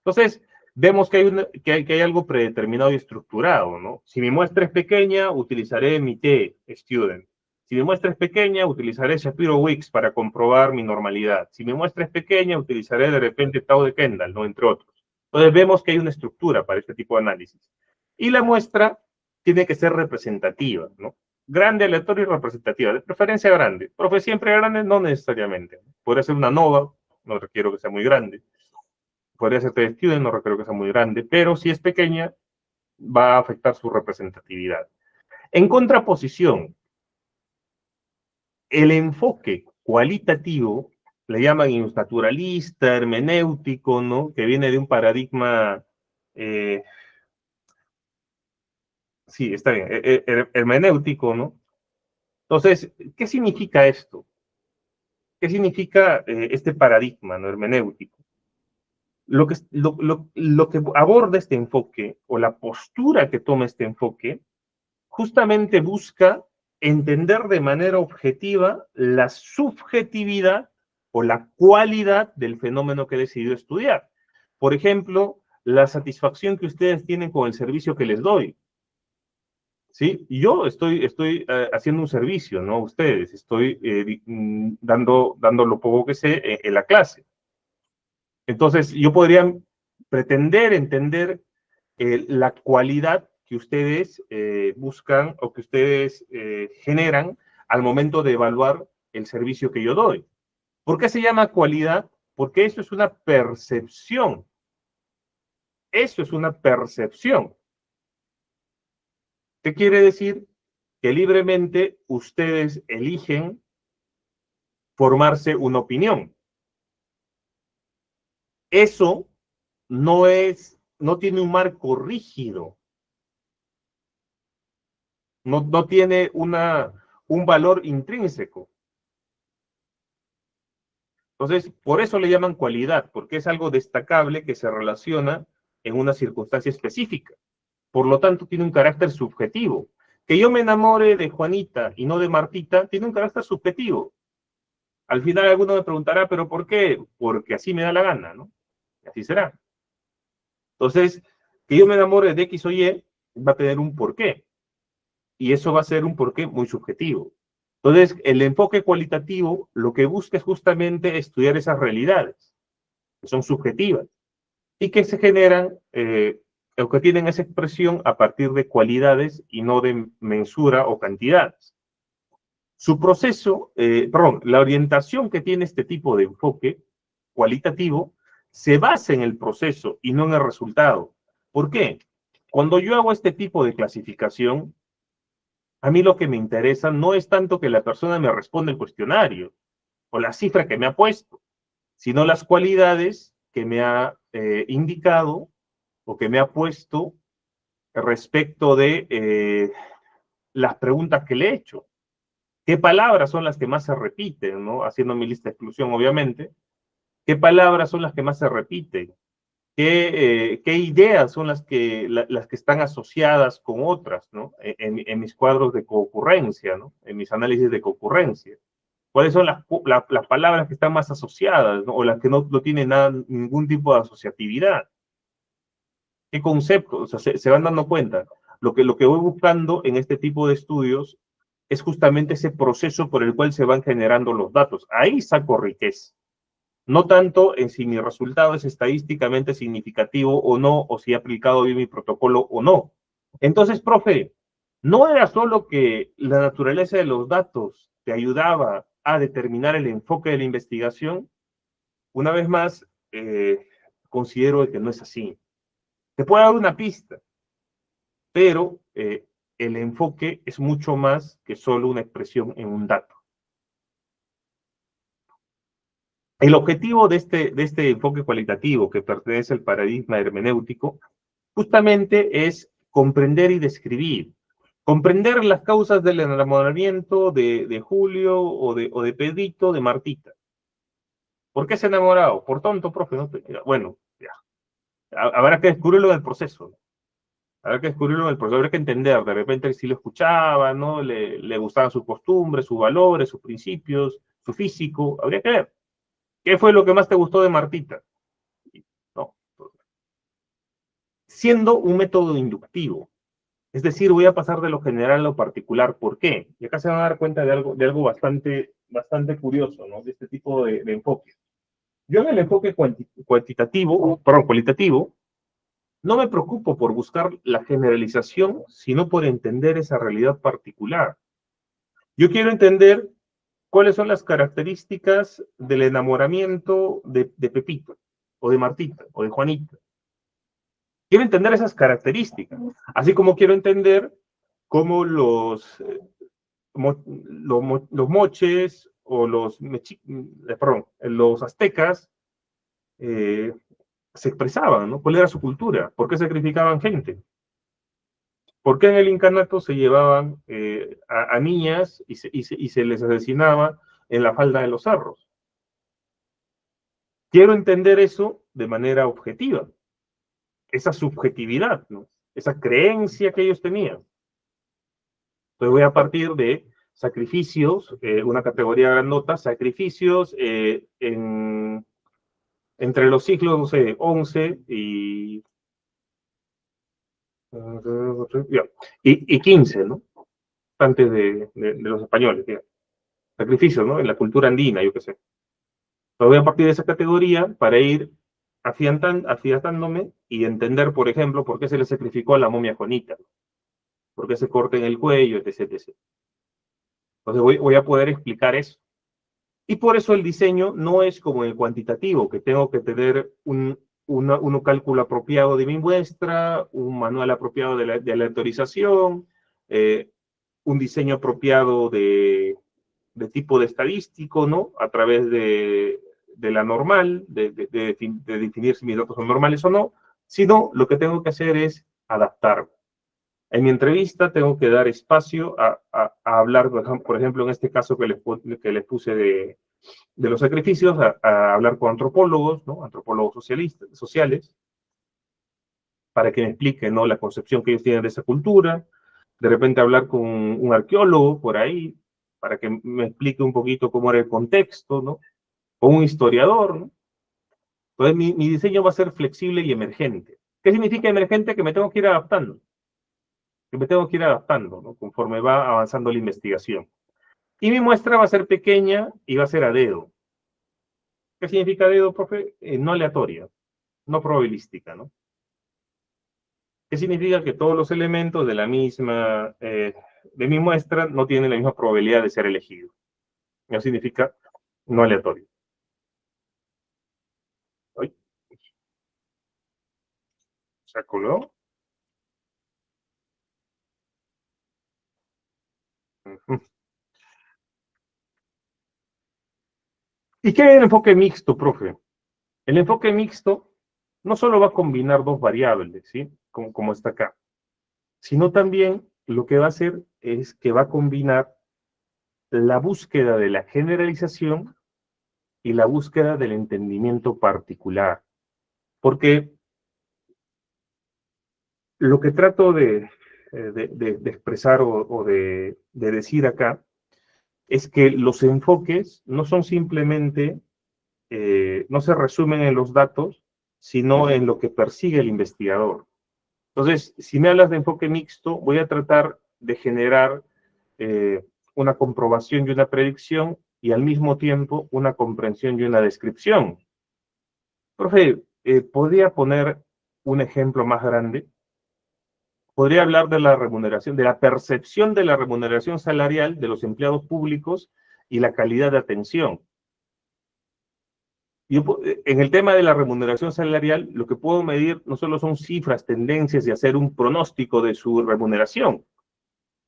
Entonces, vemos que hay algo predeterminado y estructurado, ¿no? Si mi muestra es pequeña, utilizaré mi T-student. Si mi muestra es pequeña, utilizaré Shapiro-Wilks para comprobar mi normalidad. Si mi muestra es pequeña, utilizaré de repente Tau de Kendall, ¿no? Entre otros. Entonces, vemos que hay una estructura para este tipo de análisis. Y la muestra tiene que ser representativa, ¿no? Grande, aleatoria y representativa. De preferencia grande. Profe, siempre grande, no necesariamente. Podría ser una nova, no requiero que sea muy grande. Podría ser T-student, no requiero que sea muy grande. Pero si es pequeña, va a afectar su representatividad. En contraposición, el enfoque cualitativo, le llaman naturalista, hermenéutico, ¿no? Que viene de un paradigma, sí, está bien, hermenéutico, ¿no? Entonces, ¿qué significa esto? ¿Qué significa este paradigma, ¿no?, hermenéutico? Lo que aborda este enfoque, o la postura que toma este enfoque, justamente busca entender de manera objetiva la subjetividad o la cualidad del fenómeno que he decidido estudiar. Por ejemplo, la satisfacción que ustedes tienen con el servicio que les doy. ¿Sí? Yo estoy haciendo un servicio, ¿no? Ustedes, estoy dando lo poco que sé en la clase. Entonces, yo podría pretender entender la cualidad que ustedes buscan o que ustedes generan al momento de evaluar el servicio que yo doy. ¿Por qué se llama cualidad? Porque eso es una percepción. Eso es una percepción. ¿Qué quiere decir? Que libremente ustedes eligen formarse una opinión. Eso no tiene un marco rígido, no tiene un valor intrínseco. Entonces, por eso le llaman cualidad, porque es algo destacable que se relaciona en una circunstancia específica. Por lo tanto, tiene un carácter subjetivo. Que yo me enamore de Juanita y no de Martita, tiene un carácter subjetivo. Al final alguno me preguntará, ¿pero por qué? Porque así me da la gana, ¿no? Y así será. Entonces, que yo me enamore de X o Y va a tener un porqué. Y eso va a ser un porqué muy subjetivo. Entonces, el enfoque cualitativo lo que busca es justamente estudiar esas realidades, que son subjetivas, y que se generan, o que tienen esa expresión a partir de cualidades y no de mensura o cantidades. Su proceso, la orientación que tiene este tipo de enfoque cualitativo se basa en el proceso y no en el resultado. ¿Por qué? Cuando yo hago este tipo de clasificación, a mí lo que me interesa no es tanto que la persona me responda el cuestionario o la cifra que me ha puesto, sino las cualidades que me ha indicado o que me ha puesto respecto de las preguntas que le he hecho. ¿Qué palabras son las que más se repiten, ¿no? Haciendo mi lista de exclusión, obviamente. ¿Qué palabras son las que más se repiten? ¿Qué ideas son las que están asociadas con otras, ¿no? En mis cuadros de concurrencia, ¿no? En mis análisis de concurrencia. ¿Cuáles son las palabras que están más asociadas, ¿no? O las que no tienen ningún tipo de asociatividad? ¿Qué conceptos? O sea, se van dando cuenta. Lo que voy buscando en este tipo de estudios es justamente ese proceso por el cual se van generando los datos. Ahí saco riqueza. No tanto en si mi resultado es estadísticamente significativo o no, o si he aplicado bien mi protocolo o no. Entonces, profe, ¿no era solo que la naturaleza de los datos te ayudaba a determinar el enfoque de la investigación? Una vez más, considero que no es así. Te puedo dar una pista, pero el enfoque es mucho más que solo una expresión en un dato. El objetivo de este enfoque cualitativo que pertenece al paradigma hermenéutico justamente es comprender y describir. Comprender las causas del enamoramiento de Julio o de Pedrito, de Martita. ¿Por qué se ha enamorado? Por tonto, profe. ¿No? Bueno, ya. Habrá que descubrirlo en el proceso. Habrá que descubrirlo en el proceso. Habrá que entender. De repente, si lo escuchaba, ¿no? Le gustaban sus costumbres, sus valores, sus principios, su físico. Habría que ver. ¿Qué fue lo que más te gustó de Martita? No. Siendo un método inductivo. Es decir, voy a pasar de lo general a lo particular. ¿Por qué? Y acá se van a dar cuenta de algo bastante curioso, ¿no? De este tipo de enfoque. Yo en el enfoque cualitativo, no me preocupo por buscar la generalización, sino por entender esa realidad particular. Yo quiero entender cuáles son las características del enamoramiento de Pepito, o de Martita, o de Juanita. Quiero entender esas características, así como quiero entender cómo los moches o los aztecas se expresaban, ¿no? ¿Cuál era su cultura? ¿Por qué sacrificaban gente? ¿Por qué en el incanato se llevaban a niñas y se les asesinaba en la falda de los cerros? Quiero entender eso de manera objetiva, esa subjetividad, ¿no? Esa creencia que ellos tenían. Entonces voy a partir de sacrificios, una categoría grandota, sacrificios entre los siglos, no sé, 11 y 15, ¿no? Antes de los españoles, digamos. Sacrificios, ¿no? En la cultura andina, yo qué sé. Entonces voy a partir de esa categoría para ir afianzándome y entender, por ejemplo, por qué se le sacrificó a la momia Juanita, por qué se corta en el cuello, etc, etc. Entonces voy a poder explicar eso. Y por eso el diseño no es como el cuantitativo, que tengo que tener un cálculo apropiado de mi muestra, un manual apropiado de la autorización, un diseño apropiado de tipo de estadístico, ¿no? A través de la normal, de definir si mis datos son normales o no, sino lo que tengo que hacer es adaptarme. En mi entrevista tengo que dar espacio a hablar, por ejemplo, en este caso que les puse de los sacrificios, a hablar con antropólogos, ¿no? Antropólogos sociales, para que me expliquen, ¿no? La concepción que ellos tienen de esa cultura. De repente hablar con un arqueólogo por ahí, para que me explique un poquito cómo era el contexto, ¿no? O un historiador, ¿no? Entonces mi diseño va a ser flexible y emergente. ¿Qué significa emergente? Que me tengo que ir adaptando. ¿No? Conforme va avanzando la investigación. Y mi muestra va a ser pequeña y va a ser a dedo. ¿Qué significa a dedo, profe? No aleatoria, no probabilística, ¿no? ¿Qué significa? Que todos los elementos de mi muestra no tienen la misma probabilidad de ser elegidos. Eso significa no aleatorio. ¿Ay? ¿Se acordó? ¿Y qué es el enfoque mixto, profe? El enfoque mixto no solo va a combinar dos variables, ¿sí? Como está acá, sino también lo que va a hacer es que va a combinar la búsqueda de la generalización y la búsqueda del entendimiento particular. Porque lo que trato de expresar o de decir acá es que los enfoques no son simplemente, no se resumen en los datos, sino en lo que persigue el investigador. Entonces, si me hablas de enfoque mixto, voy a tratar de generar una comprobación y una predicción y al mismo tiempo una comprensión y una descripción. Profe, ¿podría poner un ejemplo más grande? Podría hablar de la remuneración, de la percepción de la remuneración salarial de los empleados públicos y la calidad de atención. En el tema de la remuneración salarial, lo que puedo medir no solo son cifras, tendencias y hacer un pronóstico de su remuneración,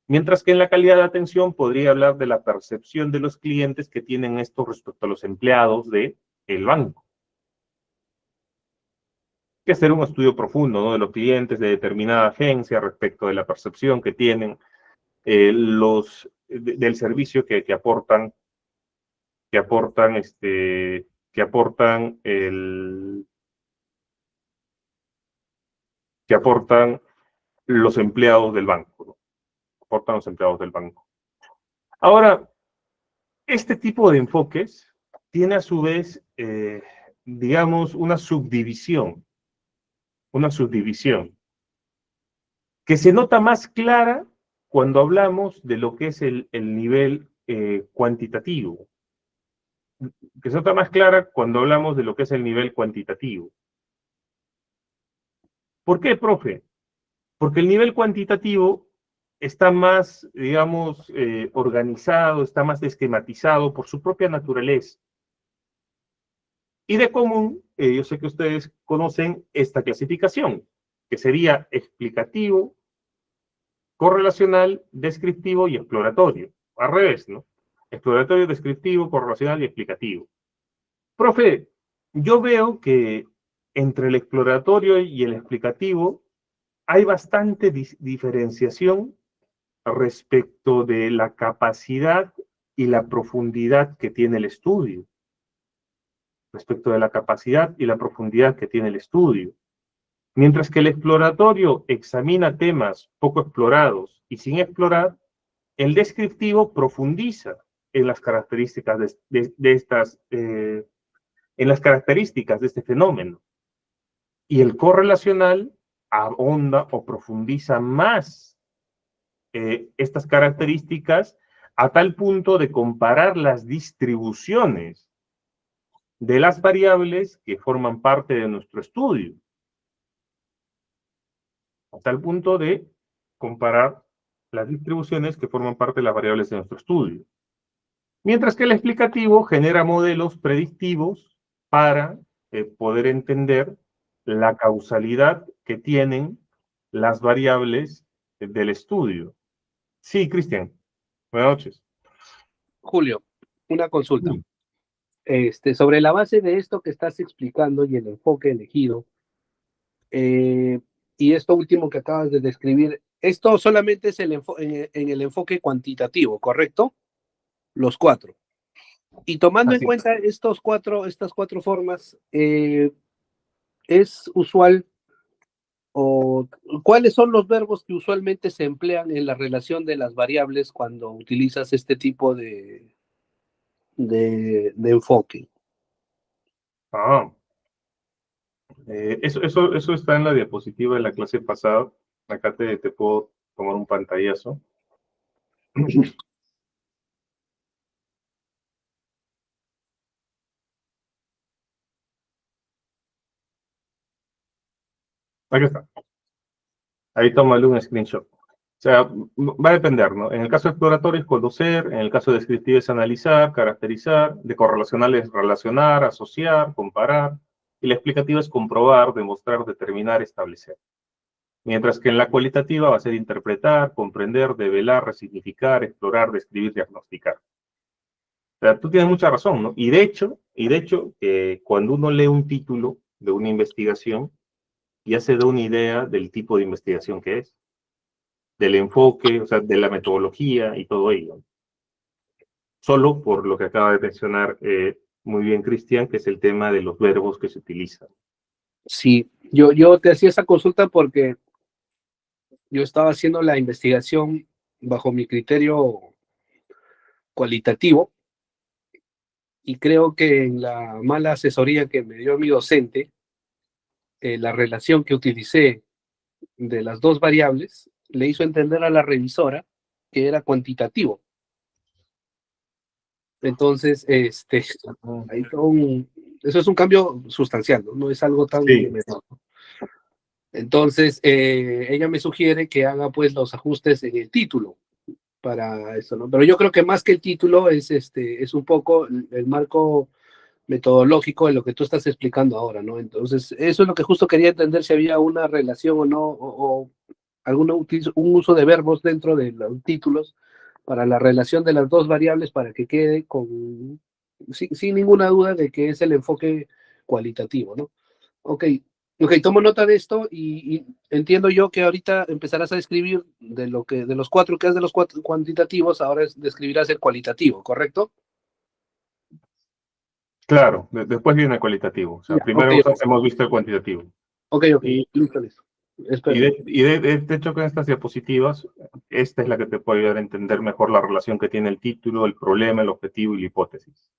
mientras que en la calidad de atención podría hablar de la percepción de los clientes que tienen esto respecto a los empleados del banco. Hay que hacer un estudio profundo, ¿no? De los clientes de determinada agencia respecto de la percepción que tienen del servicio que aportan los empleados del banco, ¿no? Aportan los empleados del banco. Ahora, este tipo de enfoques tiene a su vez, digamos, una subdivisión, que se nota más clara cuando hablamos de lo que es el nivel cuantitativo, que se nota más clara cuando hablamos de lo que es el nivel cuantitativo. ¿Por qué, profe? Porque el nivel cuantitativo está más, digamos, organizado, está más esquematizado por su propia naturaleza. Y de común, yo sé que ustedes conocen esta clasificación, que sería explicativo, correlacional, descriptivo y exploratorio. Al revés, ¿no? Exploratorio, descriptivo, correlacional y explicativo. Profe, yo veo que entre el exploratorio y el explicativo hay bastante diferenciación respecto de la capacidad y la profundidad que tiene el estudio. Respecto de la capacidad y la profundidad que tiene el estudio. Mientras que el exploratorio examina temas poco explorados y sin explorar, el descriptivo profundiza en las características en las características de este fenómeno. Y el correlacional ahonda o profundiza más estas características a tal punto de comparar las distribuciones de las variables que forman parte de nuestro estudio. A tal punto de comparar las distribuciones que forman parte de las variables de nuestro estudio. Mientras que el explicativo genera modelos predictivos para poder entender la causalidad que tienen las variables del estudio. Sí, Cristian. Buenas noches. Julio, una consulta. Sobre la base de esto que estás explicando y el enfoque elegido, y esto último que acabas de describir, esto solamente es en el enfoque cuantitativo, ¿correcto? Los cuatro. Y tomando en Así. cuenta estas cuatro formas, ¿es usual o cuáles son los verbos que usualmente se emplean en la relación de las variables cuando utilizas este tipo de enfoque? Ah, eso está en la diapositiva de la clase pasada. Acá te puedo tomar un pantallazo. Aquí está. Ahí tómale un screenshot. O sea, va a depender, ¿no? En el caso exploratorio es conocer, en el caso descriptivo es analizar, caracterizar, de correlacional es relacionar, asociar, comparar, y la explicativa es comprobar, demostrar, determinar, establecer. Mientras que en la cualitativa va a ser interpretar, comprender, develar, resignificar, explorar, describir, diagnosticar. O sea, tú tienes mucha razón, ¿no? Y de hecho, cuando uno lee un título de una investigación, ya se da una idea del tipo de investigación que es, del enfoque, o sea, de la metodología y todo ello. Solo por lo que acaba de mencionar muy bien Cristian, que es el tema de los verbos que se utilizan. Sí, yo te hacía esa consulta porque yo estaba haciendo la investigación bajo mi criterio cualitativo y creo que en la mala asesoría que me dio mi docente, la relación que utilicé de las dos variables le hizo entender a la revisora que era cuantitativo. Entonces, hay eso es un cambio sustancial, ¿no? No es algo tan Sí. menor. Entonces, ella me sugiere que haga pues los ajustes en el título para eso, ¿no? Pero yo creo que más que el título es un poco el marco metodológico de lo que tú estás explicando ahora, ¿no? Entonces, eso es lo que justo quería entender si había una relación o no, o un uso de verbos dentro de los títulos para la relación de las dos variables para que quede sin ninguna duda de que es el enfoque cualitativo, ¿no? Ok, tomo nota de esto y entiendo yo que ahorita empezarás a describir de los cuatro que es de los cuatro cuantitativos, ahora describirás el cualitativo, ¿correcto? Claro, después viene el cualitativo. O sea, Ya, primero ok. hemos visto el cuantitativo. Ok, Y, listo, listo. y, Espera. de hecho, con estas diapositivas, esta es la que te puede ayudar a entender mejor la relación que tiene el título, el problema, el objetivo y la hipótesis,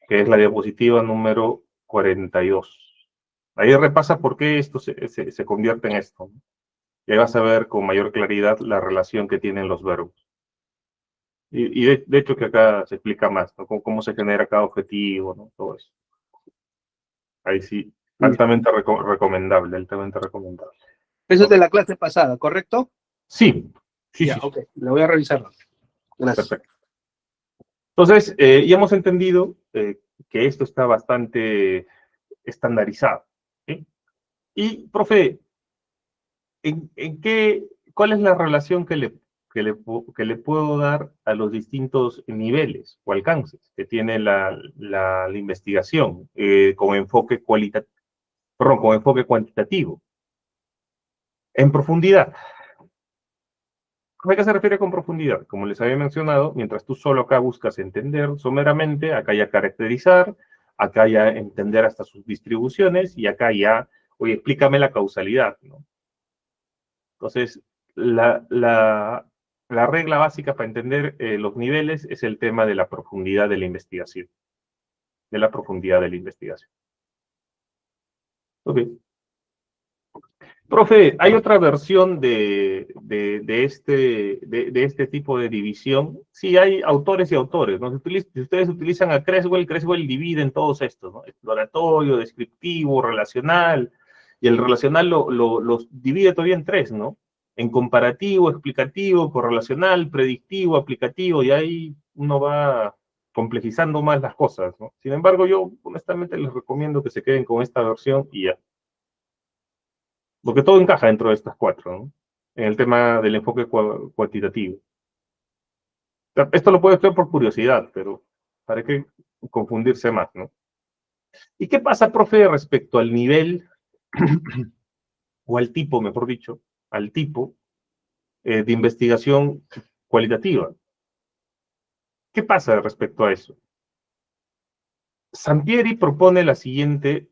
que es la diapositiva número 42. Ahí repasa por qué esto se convierte en esto, ¿no? Y ahí vas a ver con mayor claridad la relación que tienen los verbos. Y de hecho que acá se explica más, ¿no? Cómo se genera cada objetivo, ¿no? Todo eso. Ahí sí, altamente recomendable, altamente recomendable. Eso es de Ok. la clase pasada, ¿correcto? Sí, sí, Ya, sí, ok. Lo voy a revisar. Gracias. perfecto. Entonces, ya hemos entendido que esto está bastante estandarizado, ¿sí? Y, profe, ¿cuál es la relación que le puedo dar a los distintos niveles o alcances que tiene la investigación con enfoque cuantitativo? En profundidad. ¿A qué se refiere con profundidad? Como les había mencionado, mientras tú solo acá buscas entender someramente, acá ya caracterizar, acá ya entender hasta sus distribuciones, y acá ya, oye, explícame la causalidad, ¿no? Entonces, la regla básica para entender los niveles es el tema de la profundidad de la investigación. De la profundidad de la investigación. Ok. Profe, ¿hay otra versión de este tipo de división? Sí, hay autores y autores, ¿no? Si ustedes utilizan a Creswell, Creswell divide en todos estos, ¿no? Exploratorio, descriptivo, relacional, y el relacional los divide todavía en tres, ¿no? En comparativo, explicativo, correlacional, predictivo, aplicativo, y ahí uno va complejizando más las cosas, ¿no? Sin embargo, yo honestamente les recomiendo que se queden con esta versión y ya. Porque todo encaja dentro de estas cuatro, ¿no? En el tema del enfoque cuantitativo. Esto lo puede estudiar por curiosidad, pero para qué confundirse más, ¿no? ¿Y qué pasa, profe, respecto al nivel, o al tipo, mejor dicho, al tipo de investigación cualitativa? ¿Qué pasa respecto a eso? Sampieri propone la siguiente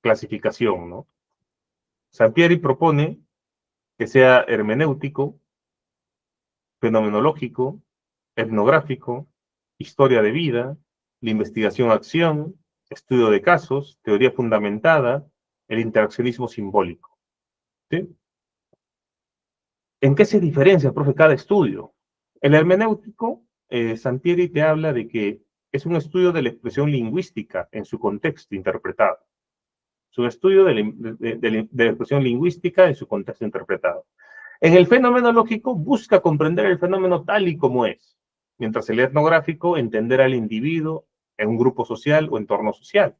clasificación, ¿no? Sampieri propone que sea hermenéutico, fenomenológico, etnográfico, historia de vida, la investigación-acción, estudio de casos, teoría fundamentada, el interaccionismo simbólico. ¿Sí? ¿En qué se diferencia, profe, cada estudio? El hermenéutico, Sampieri te habla de que es un estudio de la expresión lingüística en su contexto interpretado. Es un estudio de la expresión lingüística en su contexto interpretado. En el fenomenológico busca comprender el fenómeno tal y como es, mientras el etnográfico entender al individuo en un grupo social o entorno social.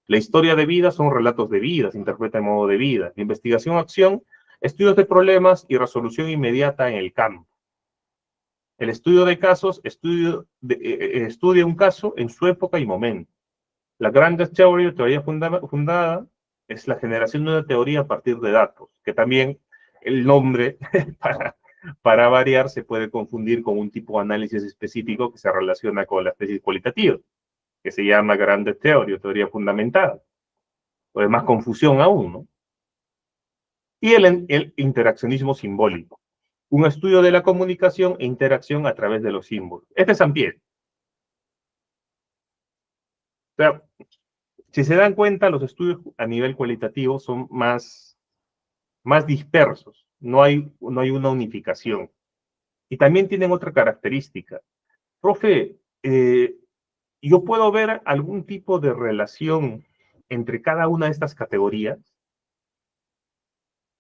La historia de vida son relatos de vida, se interpreta en modo de vida. La investigación-acción, estudios de problemas y resolución inmediata en el campo. El estudio de casos, estudia un caso en su época y momento. La Grand Theory, teoría fundada, es la generación de una teoría a partir de datos, que también el nombre, para variar, se puede confundir con un tipo de análisis específico que se relaciona con la especie cualitativa, que se llama Grand Theory, teoría fundamentada. O es más confusión aún, ¿no? Y el interaccionismo simbólico, un estudio de la comunicación e interacción a través de los símbolos. Este es Sampieri. O sea, si se dan cuenta, los estudios a nivel cualitativo son más dispersos, no hay una unificación. Y también tienen otra característica. Profe, ¿yo puedo ver algún tipo de relación entre cada una de estas categorías?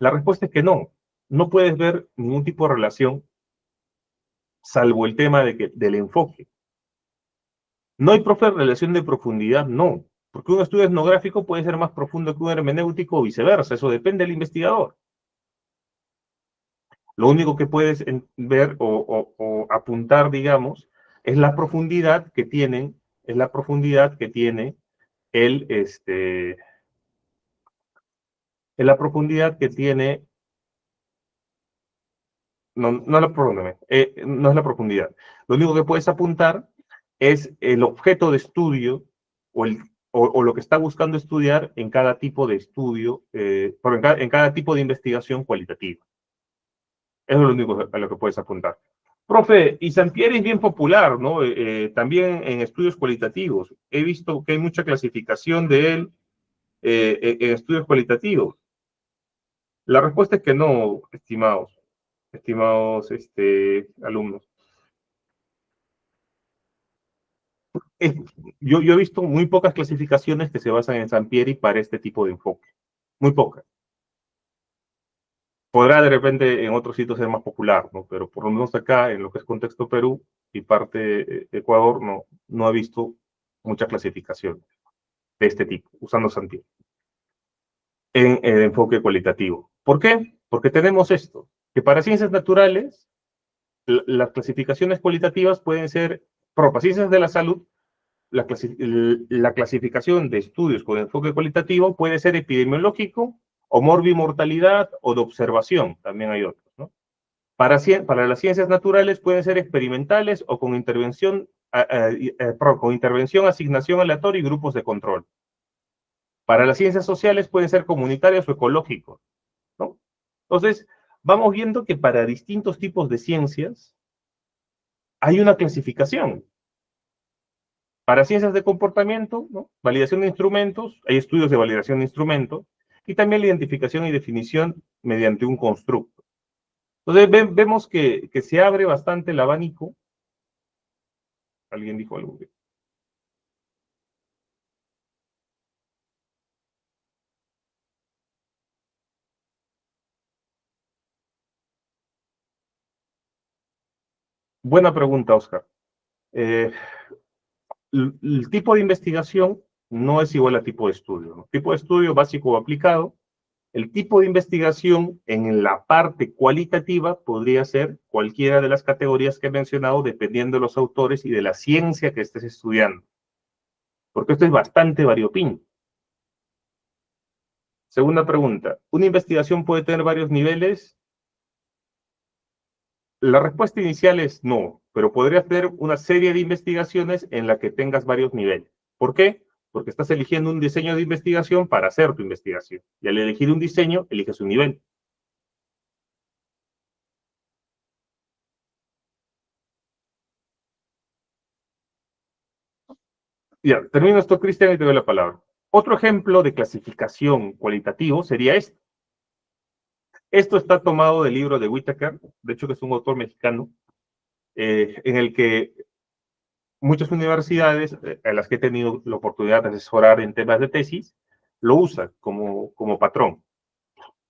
La respuesta es que no. No puedes ver ningún tipo de relación, salvo el tema del enfoque. No hay, profe, relación de profundidad, no. Porque un estudio etnográfico puede ser más profundo que un hermenéutico o viceversa. Eso depende del investigador. Lo único que puedes ver o apuntar, digamos, es la profundidad que tiene no es la profundidad. Lo único que puedes apuntar es el objeto de estudio o lo que está buscando estudiar en cada tipo de estudio, en cada tipo de investigación cualitativa. Eso es lo único a lo que puedes apuntar. Profe, y Sampieri es bien popular, ¿no? También en estudios cualitativos. He visto que hay mucha clasificación de él en estudios cualitativos. La respuesta es que no, estimados alumnos. Yo he visto muy pocas clasificaciones que se basan en Sampieri para este tipo de enfoque. Muy pocas. Podrá de repente en otros sitios ser más popular, ¿no? Pero por lo menos acá, en lo que es contexto Perú y parte Ecuador, no he visto mucha clasificación de este tipo, usando Sampieri en el enfoque cualitativo. ¿Por qué? Porque tenemos esto, que para ciencias naturales, las clasificaciones cualitativas pueden ser, para ciencias de la salud, la clasificación de estudios con enfoque cualitativo puede ser epidemiológico o morbimortalidad, o de observación, también hay otros, ¿no? Para las ciencias naturales pueden ser experimentales o con intervención, asignación aleatoria y grupos de control. Para las ciencias sociales pueden ser comunitarios o ecológicos, ¿no? Entonces, vamos viendo que para distintos tipos de ciencias hay una clasificación. Para ciencias de comportamiento, ¿no? Validación de instrumentos, hay estudios de validación de instrumentos, y también la identificación y definición mediante un constructo. Entonces, vemos que se abre bastante el abanico. ¿Alguien dijo algo? Buena pregunta, Oscar. El tipo de investigación no es igual a tipo de estudio, ¿no? Tipo de estudio básico o aplicado. El tipo de investigación en la parte cualitativa podría ser cualquiera de las categorías que he mencionado, dependiendo de los autores y de la ciencia que estés estudiando. Porque esto es bastante variopinto. Segunda pregunta, ¿una investigación puede tener varios niveles? La respuesta inicial es no, pero podría ser una serie de investigaciones en la que tengas varios niveles. ¿Por qué? Porque estás eligiendo un diseño de investigación para hacer tu investigación. Y al elegir un diseño, eliges un nivel. Ya, termino esto, Cristian, y te doy la palabra. Otro ejemplo de clasificación cualitativo sería este. Esto está tomado del libro de Whitaker, de hecho que es un autor mexicano, en el que muchas universidades a las que he tenido la oportunidad de asesorar en temas de tesis, lo usan como patrón.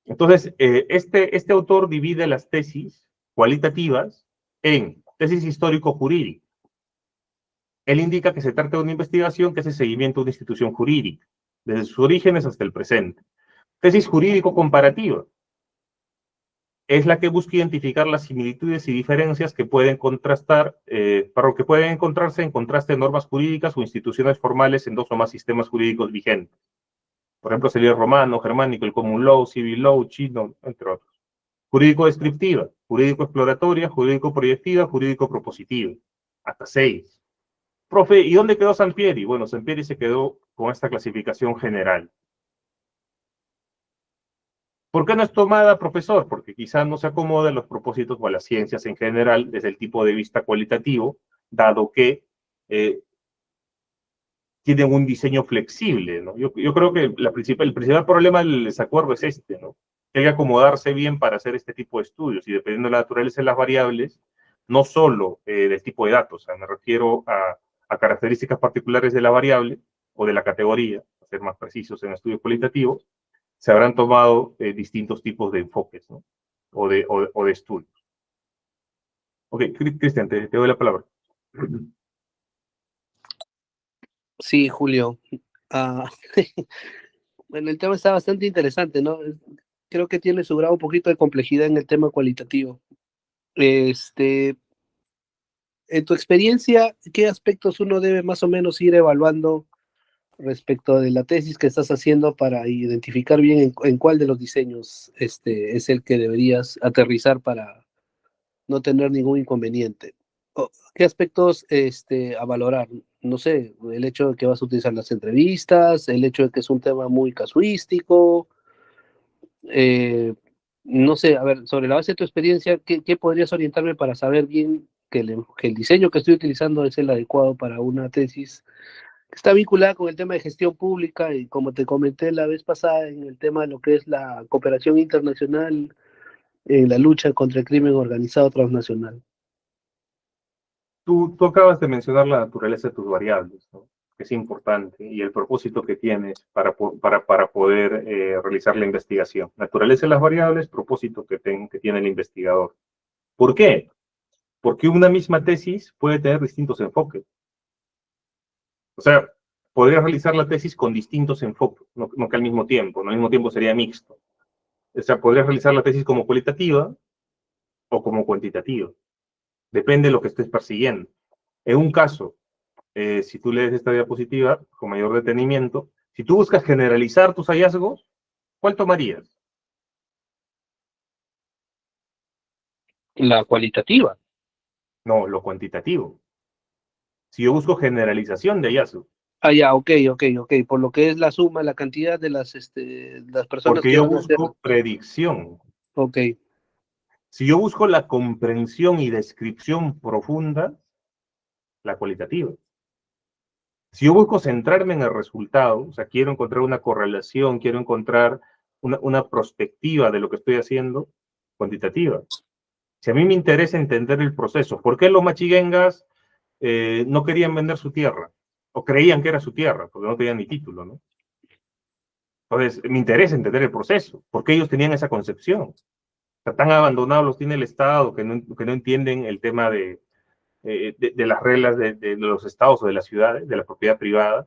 Entonces, este autor divide las tesis cualitativas en tesis histórico-jurídica. Él indica que se trata de una investigación que hace seguimiento a una institución jurídica, desde sus orígenes hasta el presente. Tesis jurídico-comparativa es la que busca identificar las similitudes y diferencias que pueden contrastar, que pueden encontrarse en contraste de normas jurídicas o instituciones formales en dos o más sistemas jurídicos vigentes. Por ejemplo, sería el romano, germánico, el common law, civil law, chino, entre otros. Jurídico descriptiva, jurídico exploratoria, jurídico proyectiva, jurídico propositiva. Hasta 6. Profe, ¿y dónde quedó Sampieri? Bueno, Sampieri se quedó con esta clasificación general. ¿Por qué no es tomada, profesor? Porque quizá no se acomoda a los propósitos o a las ciencias en general desde el tipo de vista cualitativo, dado que tienen un diseño flexible, ¿no? Yo creo que el principal problema del desacuerdo es este, ¿no? Que hay que acomodarse bien para hacer este tipo de estudios y dependiendo de la naturaleza de las variables, no solo del tipo de datos, o sea, me refiero a características particulares de la variable o de la categoría, para ser más precisos en estudios cualitativos, se habrán tomado distintos tipos de enfoques, ¿no? O de estudios. Ok, Cristian, te doy la palabra. Sí, Julio. Ah, bueno, el tema está bastante interesante, ¿no? Creo que tiene su grado un poquito de complejidad en el tema cualitativo. En tu experiencia, ¿qué aspectos uno debe más o menos ir evaluando respecto de la tesis que estás haciendo para identificar bien en cuál de los diseños es el que deberías aterrizar no tener ningún inconveniente? ¿Qué aspectos a valorar? No sé, el hecho de que vas a utilizar las entrevistas, el hecho de que es un tema muy casuístico, eh, no sé, a ver, sobre la base de tu experiencia, ¿qué podrías orientarme para saber bien que el diseño que estoy utilizando es el adecuado para una tesis que está vinculada con el tema de gestión pública y como te comenté la vez pasada en el tema de lo que es la cooperación internacional en la lucha contra el crimen organizado transnacional? Tú acabas de mencionar la naturaleza de tus variables, ¿no? Que es importante, y el propósito que tienes para poder realizar la investigación. Naturaleza de las variables, propósito que tiene el investigador. ¿Por qué? Porque una misma tesis puede tener distintos enfoques. O sea, podrías realizar la tesis con distintos enfoques, no que al mismo tiempo, ¿no? Al mismo tiempo sería mixto. O sea, podrías realizar la tesis como cualitativa o como cuantitativa. Depende de lo que estés persiguiendo. En un caso, si tú lees esta diapositiva con mayor detenimiento, si tú buscas generalizar tus hallazgos, ¿Cuál tomarías? La cualitativa. No, lo cuantitativo. Si yo busco generalización de hallazgo, Ah, ya, ok. Por lo que es la suma, la cantidad de las personas porque que yo van a hacer. busco predicción. Ok, Si yo busco la comprensión y descripción profunda, la cualitativa. Si yo busco centrarme en el resultado, o sea, quiero encontrar una correlación, quiero encontrar una perspectiva de lo que estoy haciendo, cuantitativa. Si a mí me interesa entender el proceso, ¿por qué los machiguengas no querían vender su tierra? O creían que era su tierra, porque no tenían ni título, ¿no? Entonces, me interesa entender el proceso, por qué ellos tenían esa concepción. O sea, tan abandonados los tiene el Estado que no entienden el tema de las reglas de los estados o de las ciudades, de la propiedad privada.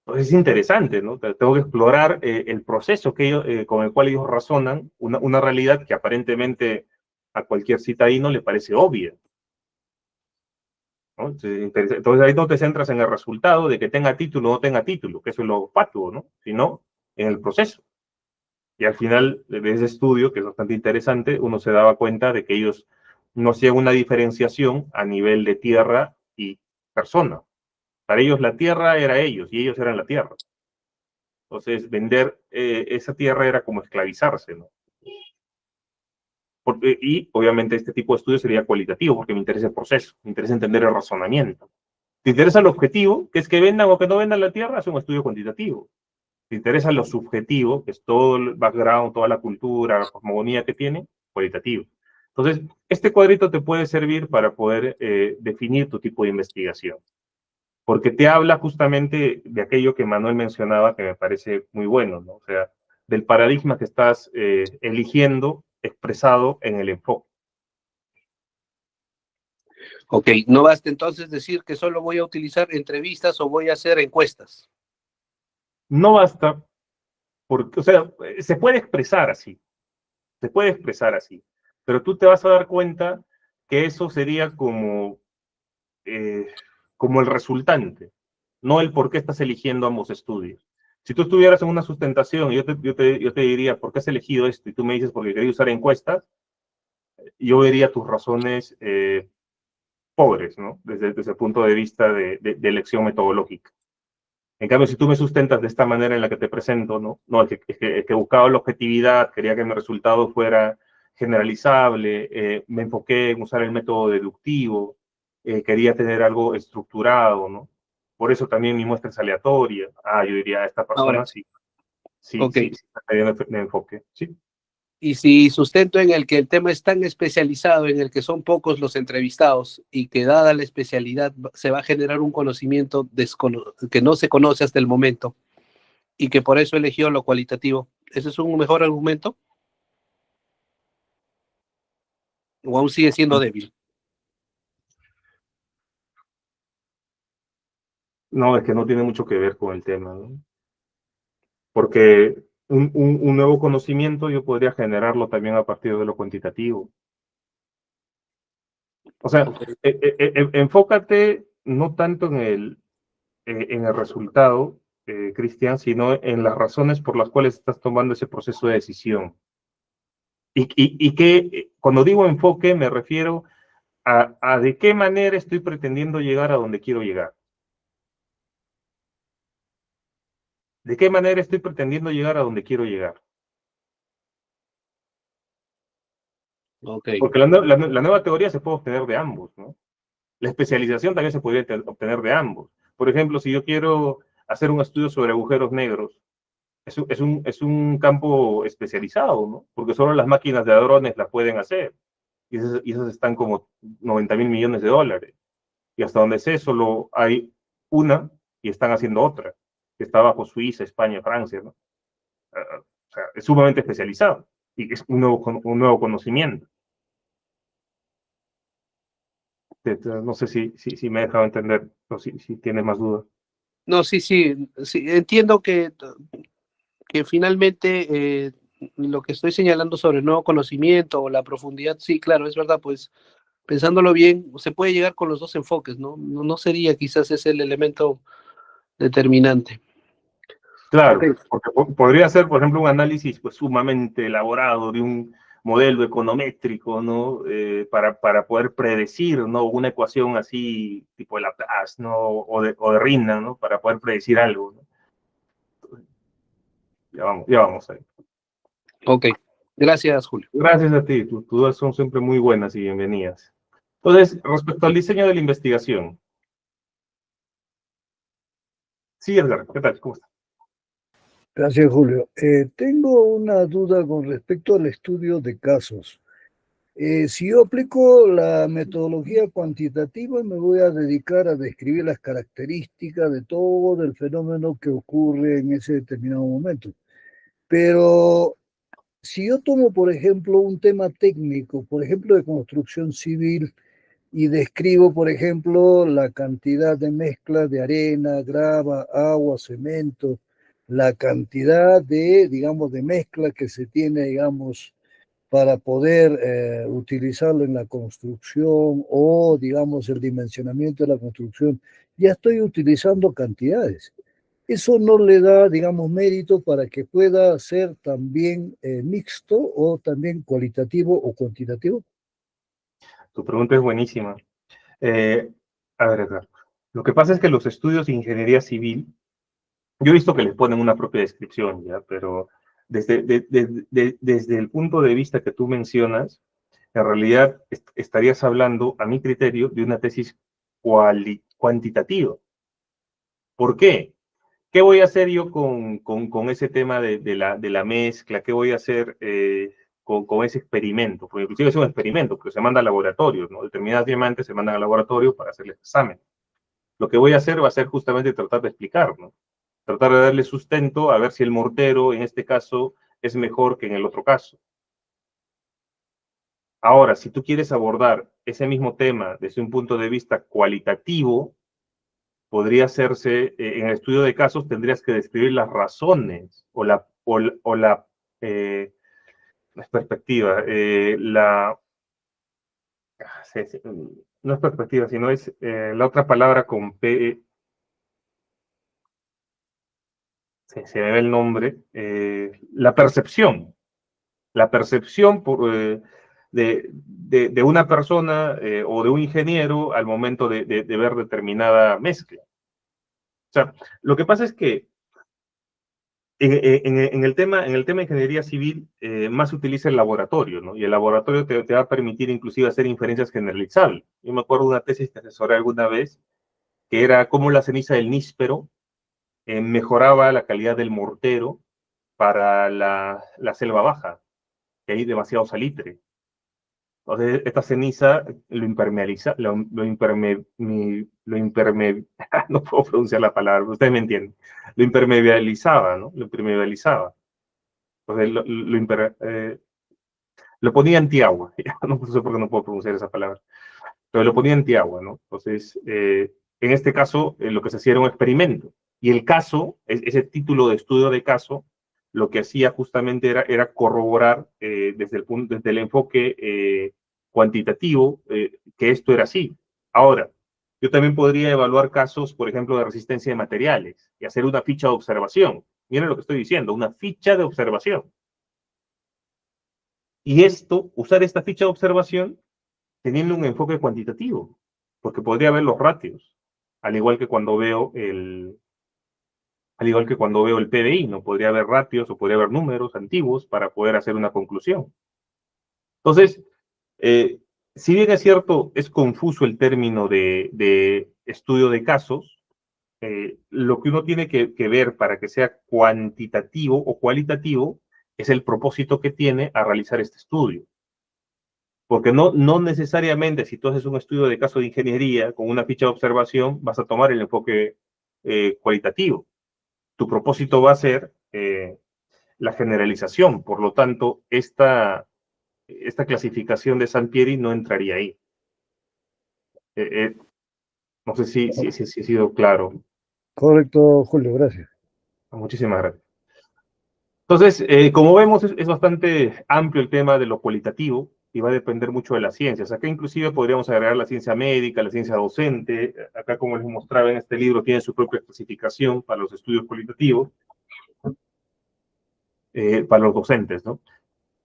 Entonces es interesante, ¿no? Tengo que explorar el proceso que ellos, con el cual ellos razonan una realidad que aparentemente a cualquier citadino le parece obvia, ¿no? Entonces ahí no te centras en el resultado de que tenga título o no tenga título, que eso es lo fatuo, ¿no? Sino en el proceso. Y al final de ese estudio, que es bastante interesante, uno se daba cuenta de que ellos no hacían una diferenciación a nivel de tierra y persona. Para ellos la tierra era ellos y ellos eran la tierra. Entonces, vender esa tierra era como esclavizarse, ¿no? Y obviamente este tipo de estudio sería cualitativo porque me interesa el proceso, me interesa entender el razonamiento. ¿Te interesa el objetivo, que es que vendan o que no vendan la tierra? Es un estudio cuantitativo. ¿Te interesa lo subjetivo, que es todo el background, toda la cultura, la cosmogonía que tiene? Cualitativo. Entonces, este cuadrito te puede servir para poder definir tu tipo de investigación, porque te habla justamente de aquello que Manuel mencionaba, que me parece muy bueno, ¿no? O sea, del paradigma que estás eligiendo expresado en el enfoque. ok. No basta entonces decir que solo voy a utilizar entrevistas o voy a hacer encuestas. No basta, porque, o sea, se puede expresar así, pero tú te vas a dar cuenta que eso sería eh, como el resultante, no el por qué estás eligiendo ambos estudios. Si tú estuvieras en una sustentación y yo te diría, ¿por qué has elegido esto? Y tú me dices, porque quería usar encuestas, yo vería tus razones pobres, ¿no? Desde el punto de vista de elección metodológica. En cambio, si tú me sustentas de esta manera en la que te presento, ¿no? No, es que buscaba la objetividad, quería que mi resultado fuera generalizable, me enfoqué en usar el método deductivo, quería tener algo estructurado, ¿no? Por eso también mi muestra es aleatoria. Ah, yo diría, esta Ahora, persona ok. sí, está teniendo enfoque, sí. Y si sustento en el que el tema es tan especializado, en el que son pocos los entrevistados y que dada la especialidad se va a generar un conocimiento que no se conoce hasta el momento y que por eso eligió lo cualitativo, ¿ese es un mejor argumento? ¿O aún sigue siendo débil? No, es que no tiene mucho que ver con el tema, ¿no? Porque un nuevo conocimiento yo podría generarlo también a partir de lo cuantitativo. O sea, Ok. enfócate no tanto en el resultado, Cristian, sino en las razones por las cuales estás tomando ese proceso de decisión. Y que cuando digo enfoque me refiero a de qué manera estoy pretendiendo llegar a donde quiero llegar. ¿De qué manera estoy pretendiendo llegar a donde quiero llegar? Ok. Porque la nueva teoría se puede obtener de ambos, ¿no? La especialización también se podría obtener de ambos. Por ejemplo, si yo quiero hacer un estudio sobre agujeros negros, es un campo especializado, ¿no? Porque solo las máquinas de hadrones la pueden hacer. Y esas están como 90.000 millones de dólares. Y hasta donde sé, solo hay una y están haciendo otra, que está bajo Suiza, España, Francia, ¿no? O sea, es sumamente especializado y es un nuevo conocimiento. No sé si me he dejado entender o si tienes más dudas. No, sí, entiendo que finalmente lo que estoy señalando sobre el nuevo conocimiento o la profundidad, sí, claro, es verdad, pues pensándolo bien, se puede llegar con los dos enfoques, ¿no? No sería quizás ese el elemento determinante. Claro, Ok. porque podría ser, por ejemplo, un análisis pues, sumamente elaborado de un modelo econométrico, ¿no? Para poder predecir, ¿no? Una ecuación así, tipo de Laplace, ¿no? O de Riemann, ¿no? Para poder predecir algo, ¿no? Ya vamos ahí. Ok. Gracias, Julio. Gracias a ti, tus dudas son siempre muy buenas y bienvenidas. Entonces, respecto al diseño de la investigación. Sí, Edgar, ¿qué tal? ¿Cómo estás? Gracias, Julio. Tengo una duda con respecto al estudio de casos. Si yo aplico la metodología cuantitativa, me voy a dedicar a describir las características de todo el fenómeno que ocurre en ese determinado momento. Pero si yo tomo, por ejemplo, un tema técnico, por ejemplo, de construcción civil, y describo, por ejemplo, la cantidad de mezcla de arena, grava, agua, cemento, la cantidad de, digamos, de mezcla que se tiene, digamos, para poder utilizarlo en la construcción o, digamos, el dimensionamiento de la construcción, ya estoy utilizando cantidades. Eso no le da, digamos, mérito para que pueda ser también mixto o también cualitativo o cuantitativo. Tu pregunta es buenísima. Eh, a ver, Edgar, lo que pasa es que los estudios de ingeniería civil, yo he visto que les ponen una propia descripción, ¿ya? Pero desde el punto de vista que tú mencionas, en realidad estarías hablando, a mi criterio, de una tesis cuantitativa. ¿Por qué? ¿Qué voy a hacer yo con ese tema de la mezcla? ¿Qué voy a hacer con ese experimento? Porque inclusive es un experimento, porque se manda a laboratorios, ¿no? Determinadas diamantes se mandan al laboratorio para hacerles examen. Lo que voy a hacer va a ser justamente tratar de explicar, ¿no? Tratar de darle sustento a ver si el mortero, en este caso, es mejor que en el otro caso. Ahora, si tú quieres abordar ese mismo tema desde un punto de vista cualitativo, podría hacerse, en el estudio de casos tendrías que describir las razones eh, no es perspectiva, no es perspectiva, sino es la otra palabra con P, se me ve el nombre, la percepción de una persona o de un ingeniero al momento de ver determinada mezcla. O sea, lo que pasa es que en el tema de ingeniería civil, más se utiliza el laboratorio, ¿no? Y el laboratorio te va a permitir inclusive hacer inferencias generalizables. Yo me acuerdo de una tesis que asesoré alguna vez, que era cómo la ceniza del níspero mejoraba la calidad del mortero para la selva baja, que hay demasiado salitre. Entonces, esta ceniza lo impermeabiliza, no puedo pronunciar la palabra, ustedes me entienden, lo impermeabilizaba, ¿no? Lo impermeabilizaba. Entonces, lo ponía antiagua, no sé por qué no puedo pronunciar esa palabra, pero lo ponía antiagua, ¿no? Entonces, en este caso, lo que se hacía era un experimento, y el caso, ese título de estudio de caso, lo que hacía justamente era corroborar desde el enfoque cuantitativo que esto era así. Ahora, yo también podría evaluar casos, por ejemplo, de resistencia de materiales y hacer una ficha de observación. Miren lo que estoy diciendo, una ficha de observación. Y usar esta ficha de observación teniendo un enfoque cuantitativo, porque podría ver los ratios, al igual que cuando veo el PBI, no podría haber ratios o podría haber números antiguos para poder hacer una conclusión. Entonces, si bien es cierto, es confuso el término de estudio de casos, lo que uno tiene que ver para que sea cuantitativo o cualitativo es el propósito que tiene a realizar este estudio. Porque no necesariamente si tú haces un estudio de caso de ingeniería con una ficha de observación vas a tomar el enfoque cualitativo. Tu propósito va a ser la generalización. Por lo tanto, esta clasificación de Sampieri no entraría ahí. No sé si he sido claro. Correcto, Julio, gracias. Muchísimas gracias. Entonces, como vemos, es bastante amplio el tema de lo cualitativo y va a depender mucho de las ciencias. Acá inclusive podríamos agregar la ciencia médica, la ciencia docente. Acá, como les mostraba en este libro, tiene su propia clasificación para los estudios cualitativos. para los docentes, ¿no?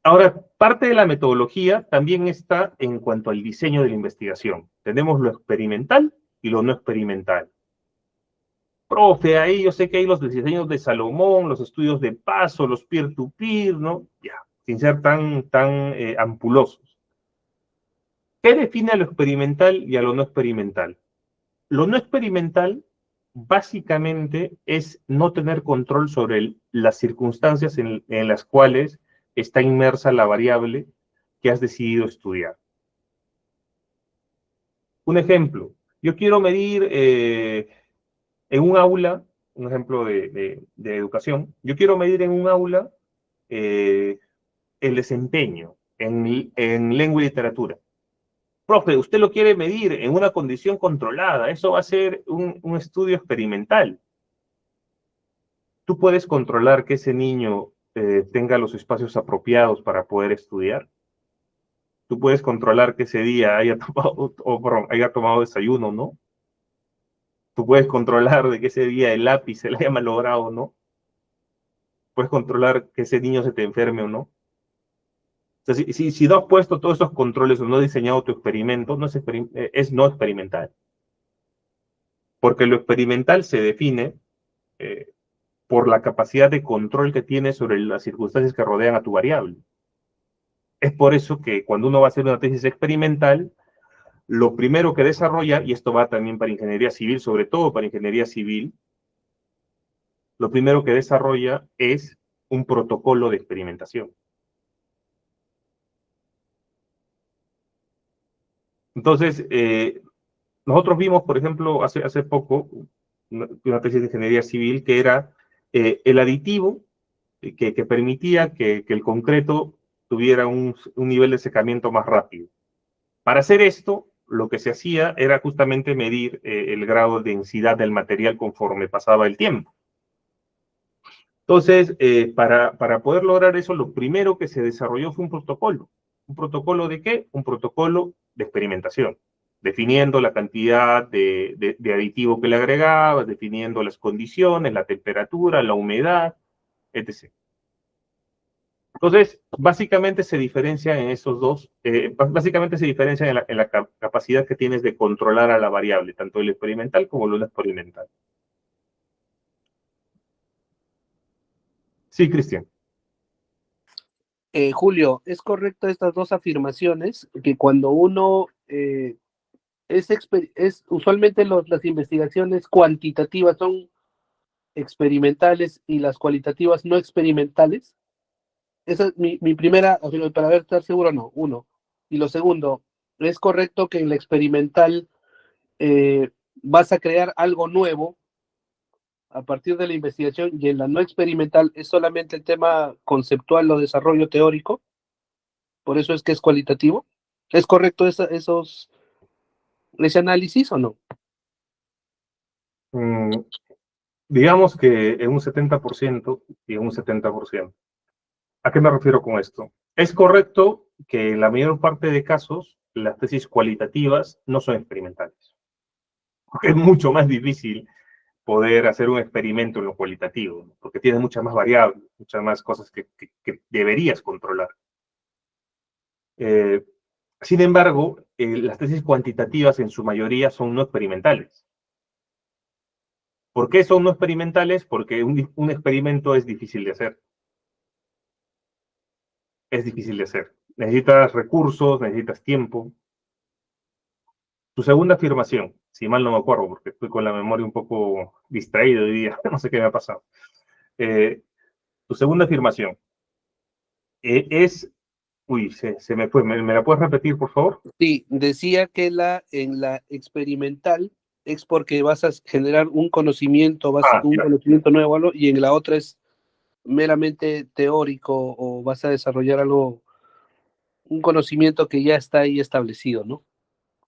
Ahora, parte de la metodología también está en cuanto al diseño de la investigación. Tenemos lo experimental y lo no experimental. Profe, ahí yo sé que hay los diseños de Salomón, los estudios de paso, los peer-to-peer, ¿no? Ya, sin ser tan ampulosos. ¿Qué define a lo experimental y a lo no experimental? Lo no experimental básicamente es no tener control sobre las circunstancias en las cuales está inmersa la variable que has decidido estudiar. Un ejemplo, yo quiero medir en un aula, un ejemplo de educación, yo quiero medir en un aula el desempeño en lengua y literatura. Profe, usted lo quiere medir en una condición controlada, eso va a ser un estudio experimental. ¿Tú puedes controlar que ese niño tenga los espacios apropiados para poder estudiar? ¿Tú puedes controlar que ese día haya tomado desayuno o no? ¿Tú puedes controlar de que ese día el lápiz se le haya malogrado o no? ¿Puedes controlar que ese niño se te enferme o no? O sea, si no has puesto todos esos controles o no has diseñado tu experimento, es no experimental. Porque lo experimental se define eh, por la capacidad de control que tienes sobre las circunstancias que rodean a tu variable. Es por eso que cuando uno va a hacer una tesis experimental, lo primero que desarrolla, y esto va también para ingeniería civil, sobre todo para ingeniería civil, lo primero que desarrolla es un protocolo de experimentación. Entonces, nosotros vimos, por ejemplo, hace poco, una tesis de ingeniería civil que era el aditivo que permitía que el concreto tuviera un nivel de secamiento más rápido. Para hacer esto, lo que se hacía era justamente medir el grado de densidad del material conforme pasaba el tiempo. Entonces, para poder lograr eso, lo primero que se desarrolló fue un protocolo. ¿Un protocolo de qué? Un protocolo de experimentación, definiendo la cantidad de aditivo que le agregabas, definiendo las condiciones, la temperatura, la humedad, etc. Entonces, básicamente se diferencian en esos dos, básicamente se diferencian en la capacidad que tienes de controlar a la variable, tanto el experimental como lo no experimental. Sí, Cristian. Julio, ¿es correcto estas dos afirmaciones? Que cuando uno usualmente las investigaciones cuantitativas son experimentales y las cualitativas no experimentales. Esa es mi primera, para ver, estar seguro o no, uno. Y lo segundo, ¿es correcto que en la experimental vas a crear algo nuevo a partir de la investigación y en la no experimental es solamente el tema conceptual o desarrollo teórico? Por eso es que es cualitativo. ¿Es correcto ese análisis o no? Digamos que en un 70% y en un 70%. ¿A qué me refiero con esto? Es correcto que en la mayor parte de casos las tesis cualitativas no son experimentales. Es mucho más difícil poder hacer un experimento en lo cualitativo, ¿no? Porque tienes muchas más variables, muchas más cosas que deberías controlar. Sin embargo, las tesis cuantitativas en su mayoría son no experimentales. ¿Por qué son no experimentales? Porque un experimento es difícil de hacer. Es difícil de hacer. Necesitas recursos, necesitas tiempo. Tu segunda afirmación, si mal no me acuerdo, porque estoy con la memoria un poco distraído hoy día, no sé qué me ha pasado. Tu segunda afirmación es... Uy, se me fue. ¿Me la puedes repetir, por favor? Sí, decía que en la experimental es porque vas a generar un conocimiento, un conocimiento nuevo, ¿no? Y en la otra es meramente teórico o vas a desarrollar un conocimiento que ya está ahí establecido, ¿no?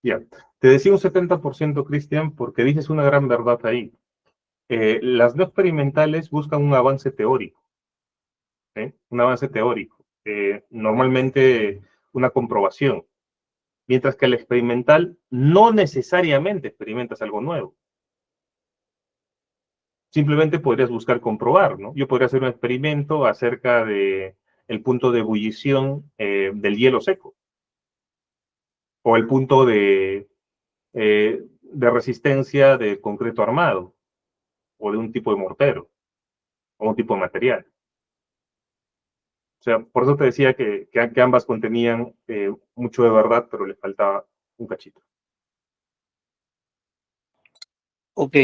Ya. Te decía un 70%, Cristian, porque dices una gran verdad ahí. Las no experimentales buscan un avance teórico, ¿sí? Un avance teórico. Normalmente una comprobación. Mientras que el experimental no necesariamente experimentas algo nuevo, simplemente podrías buscar comprobar, ¿no? Yo podría hacer un experimento acerca de el punto de ebullición del hielo seco o el punto de resistencia de concreto armado o de un tipo de mortero o un tipo de material. O sea, por eso te decía que ambas contenían mucho de verdad, pero le faltaba un cachito. Ok,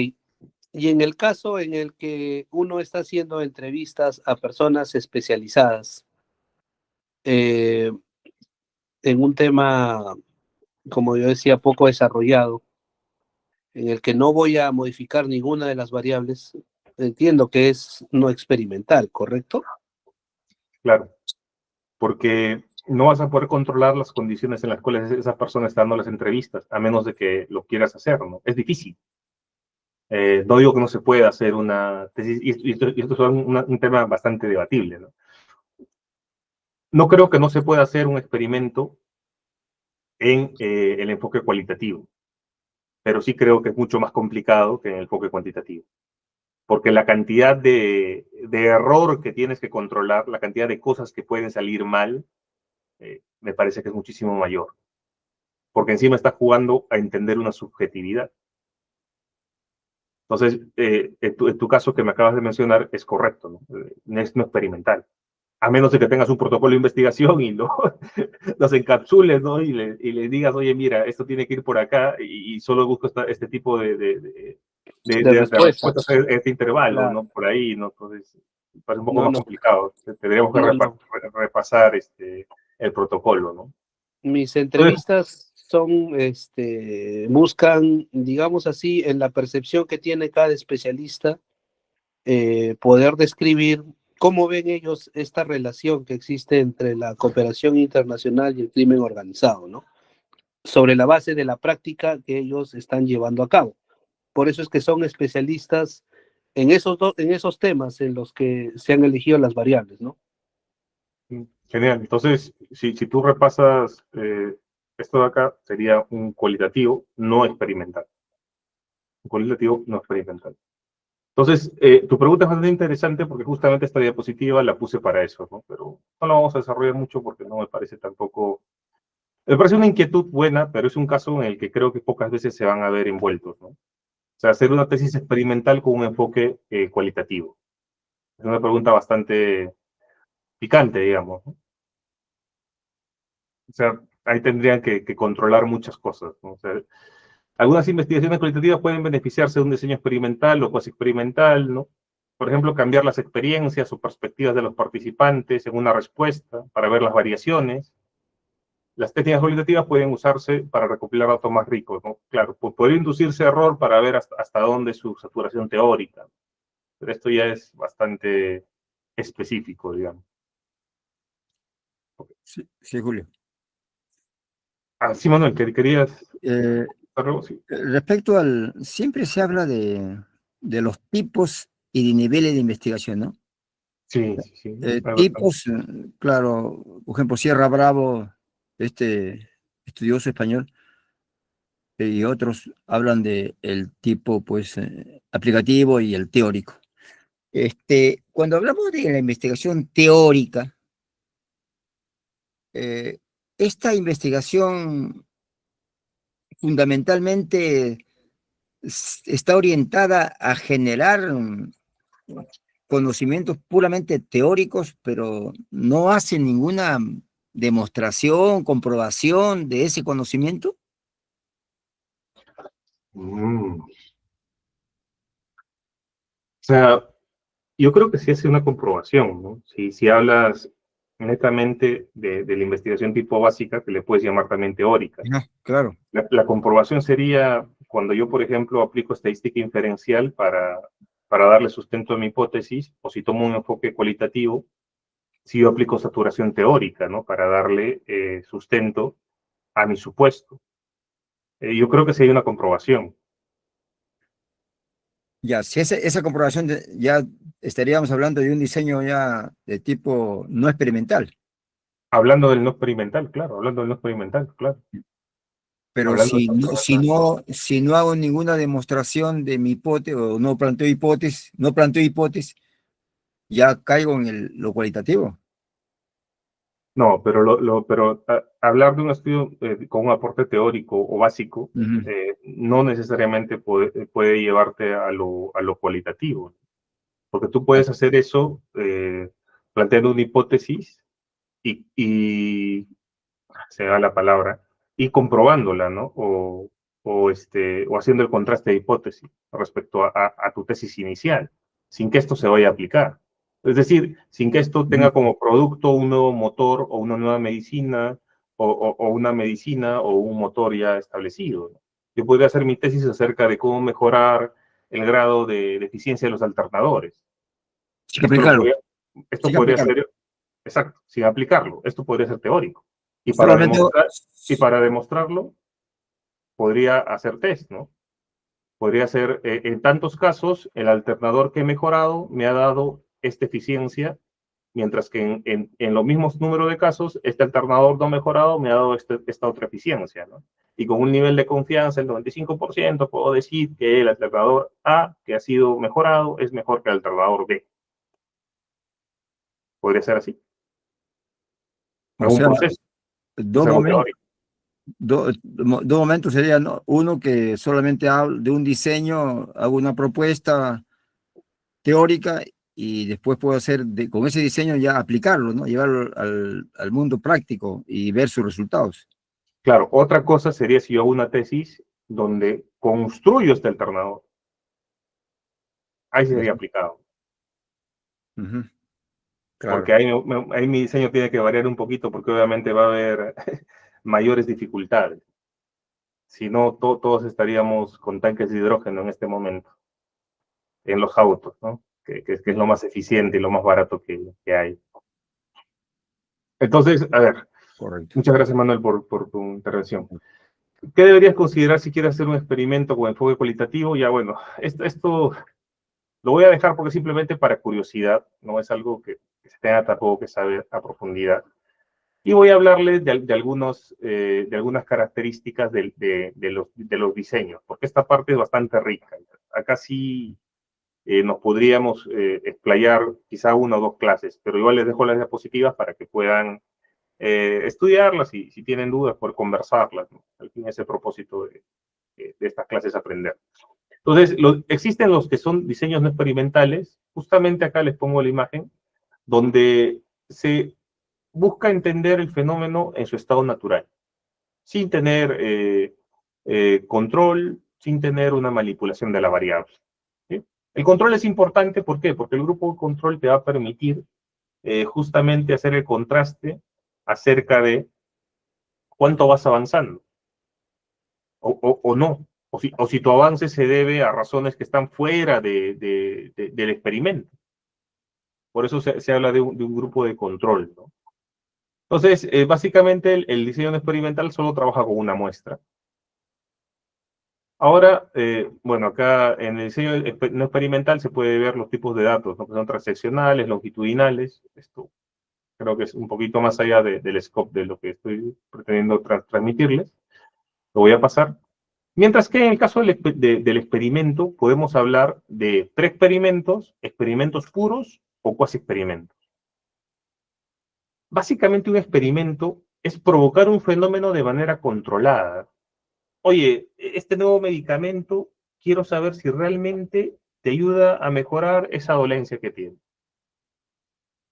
y en el caso en el que uno está haciendo entrevistas a personas especializadas eh, en un tema, como yo decía, poco desarrollado, en el que no voy a modificar ninguna de las variables, entiendo que es no experimental, ¿correcto? Claro, porque no vas a poder controlar las condiciones en las cuales esa persona está dando las entrevistas, a menos de que lo quieras hacer, ¿no? Es difícil. No digo que no se pueda hacer una tesis, y esto es un tema bastante debatible, ¿no? No creo que no se pueda hacer un experimento en el enfoque cualitativo, pero sí creo que es mucho más complicado que en el enfoque cuantitativo, porque la cantidad de error que tienes que controlar, la cantidad de cosas que pueden salir mal, me parece que es muchísimo mayor, porque encima estás jugando a entender una subjetividad. Entonces, en tu caso que me acabas de mencionar es correcto, ¿no? Es no experimental. A menos de que tengas un protocolo de investigación y los encapsules, ¿no? Y le digas, oye, mira, esto tiene que ir por acá y solo busco este tipo De de respuestas respuestas. a este intervalo, ¿no? Claro. Por ahí, ¿no? Entonces, parece un poco No, más no, complicado. Tendríamos que no, no. repasar el protocolo, ¿no? Mis Entonces, entrevistas son, buscan, digamos así, en la percepción que tiene cada especialista, poder describir cómo ven ellos esta relación que existe entre la cooperación internacional y el crimen organizado, ¿no? Sobre la base de la práctica que ellos están llevando a cabo. Por eso es que son especialistas en esos temas en los que se han elegido las variables, ¿no? genial. Entonces, si tú repasas esto de acá, sería un cualitativo no experimental. Un cualitativo no experimental. Entonces, tu pregunta es bastante interesante porque justamente esta diapositiva la puse para eso, ¿no? Pero no la vamos a desarrollar mucho porque no me parece tampoco... Me parece una inquietud buena, pero es un caso en el que creo que pocas veces se van a ver envueltos, ¿no? O sea, hacer una tesis experimental con un enfoque cualitativo. Es una pregunta bastante picante, digamos, ¿no? O sea, ahí tendrían que controlar muchas cosas, ¿no? O sea, algunas investigaciones cualitativas pueden beneficiarse de un diseño experimental o cuasi experimental, ¿no? Por ejemplo, cambiar las experiencias o perspectivas de los participantes en una respuesta para ver las variaciones. Las técnicas cualitativas pueden usarse para recopilar datos más ricos, ¿no? Claro, puede inducirse error para ver hasta dónde es su saturación teórica, pero esto ya es bastante específico, digamos. Sí, sí, Julio. Ah, sí, Manuel, que querías... Eh, algo? Sí. Respecto al, siempre se habla de los tipos y de niveles de investigación, ¿no? Sí, sí, sí. Tipos, claro, por ejemplo, Sierra Bravo, este estudioso español, y otros hablan de el tipo, pues, aplicativo y el teórico. Cuando hablamos de la investigación teórica, eh, esta investigación fundamentalmente está orientada a generar conocimientos puramente teóricos, pero no hace ninguna demostración, comprobación de ese conocimiento. O sea, yo creo que sí hace una comprobación, ¿no? Si hablas netamente de la investigación tipo básica, que le puedes llamar también teórica. Ah, claro. La comprobación sería cuando yo, por ejemplo, aplico estadística inferencial para darle sustento a mi hipótesis, o si tomo un enfoque cualitativo, si yo aplico saturación teórica, ¿no? Para darle sustento a mi supuesto. Yo creo que sí hay una comprobación. Ya, si esa comprobación ya estaríamos hablando de un diseño ya de tipo no experimental. Hablando del no experimental, claro, hablando del no experimental, claro. Pero hablando de si no hago ninguna demostración de mi hipótesis, o no planteo hipótesis, ya caigo en lo cualitativo. No, pero hablar de un estudio con un aporte teórico o básico Ujú. no necesariamente puede llevarte a lo cualitativo, porque tú puedes hacer eso planteando una hipótesis y se da la palabra, y comprobándola, ¿no? O haciendo el contraste de hipótesis respecto a tu tesis inicial, sin que esto se vaya a aplicar. Es decir, sin que esto tenga como producto un nuevo motor o una nueva medicina, o una medicina o un motor ya establecido, ¿no? Yo podría hacer mi tesis acerca de cómo mejorar el grado de eficiencia de los alternadores. Sin Esto, lo aplicarlo, podría, esto sin podría aplicarlo. ser, exacto, sin aplicarlo. Esto podría ser teórico. Y para Solamente, demostrar, y para demostrarlo, podría hacer test, ¿no? Podría ser, en tantos casos, el alternador que he mejorado me ha dado esta eficiencia, mientras que en los mismos números de casos, este alternador no mejorado me ha dado esta otra eficiencia, ¿no? Y con un nivel de confianza del 95%, puedo decir que el alternador A, que ha sido mejorado, es mejor que el alternador B. Podría ser así. Es o un sea, proceso, es dos algo momentos, teórico. dos momentos serían, ¿no? Uno que solamente hablo de un diseño, hago una propuesta teórica y después puedo hacer, con ese diseño ya aplicarlo, ¿no? Llevarlo al mundo práctico y ver sus resultados. Claro, otra cosa sería si yo hago una tesis donde construyo este alternador. Ahí sí sería aplicado. Ujú, Porque claro. ahí mi diseño tiene que variar un poquito porque obviamente va a haber mayores dificultades. Si no, todos estaríamos con tanques de hidrógeno en este momento, en los autos, ¿no? Que es lo más eficiente y lo más barato que hay. Entonces, a ver, Correcto. muchas gracias Manuel por tu intervención. ¿Qué deberías considerar si quieres hacer un experimento con enfoque cualitativo? Ya bueno, esto lo voy a dejar porque simplemente para curiosidad, no es algo que se tenga tampoco que saber a profundidad. Y voy a hablarles de algunas características de los diseños, porque esta parte es bastante rica. Acá sí nos podríamos explayar quizá una o dos clases, pero igual les dejo las diapositivas para que puedan estudiarlas y si tienen dudas, por conversarlas, ¿no? Al fin es el propósito de estas clases aprender. Entonces, existen los que son diseños no experimentales. Justamente acá les pongo la imagen, donde se busca entender el fenómeno en su estado natural, sin tener control, sin tener una manipulación de la variable. ¿Sí? El control es importante, ¿por qué? Porque el grupo de control te va a permitir justamente hacer el contraste acerca de cuánto vas avanzando o no, o si tu avance se debe a razones que están fuera del experimento. Por eso se habla de un grupo de control, ¿no? Entonces, básicamente el diseño no experimental solo trabaja con una muestra. Ahora, bueno, acá en el diseño no experimental se puede ver los tipos de datos, ¿no? Que son transeccionales, longitudinales. Esto creo que es un poquito más allá del scope de lo que estoy pretendiendo transmitirles. Lo voy a pasar. Mientras que en el caso del experimento, podemos hablar de pre-experimentos, experimentos puros o cuasi experimentos. Básicamente un experimento es provocar un fenómeno de manera controlada. Oye, este nuevo medicamento, quiero saber si realmente te ayuda a mejorar esa dolencia que tienes.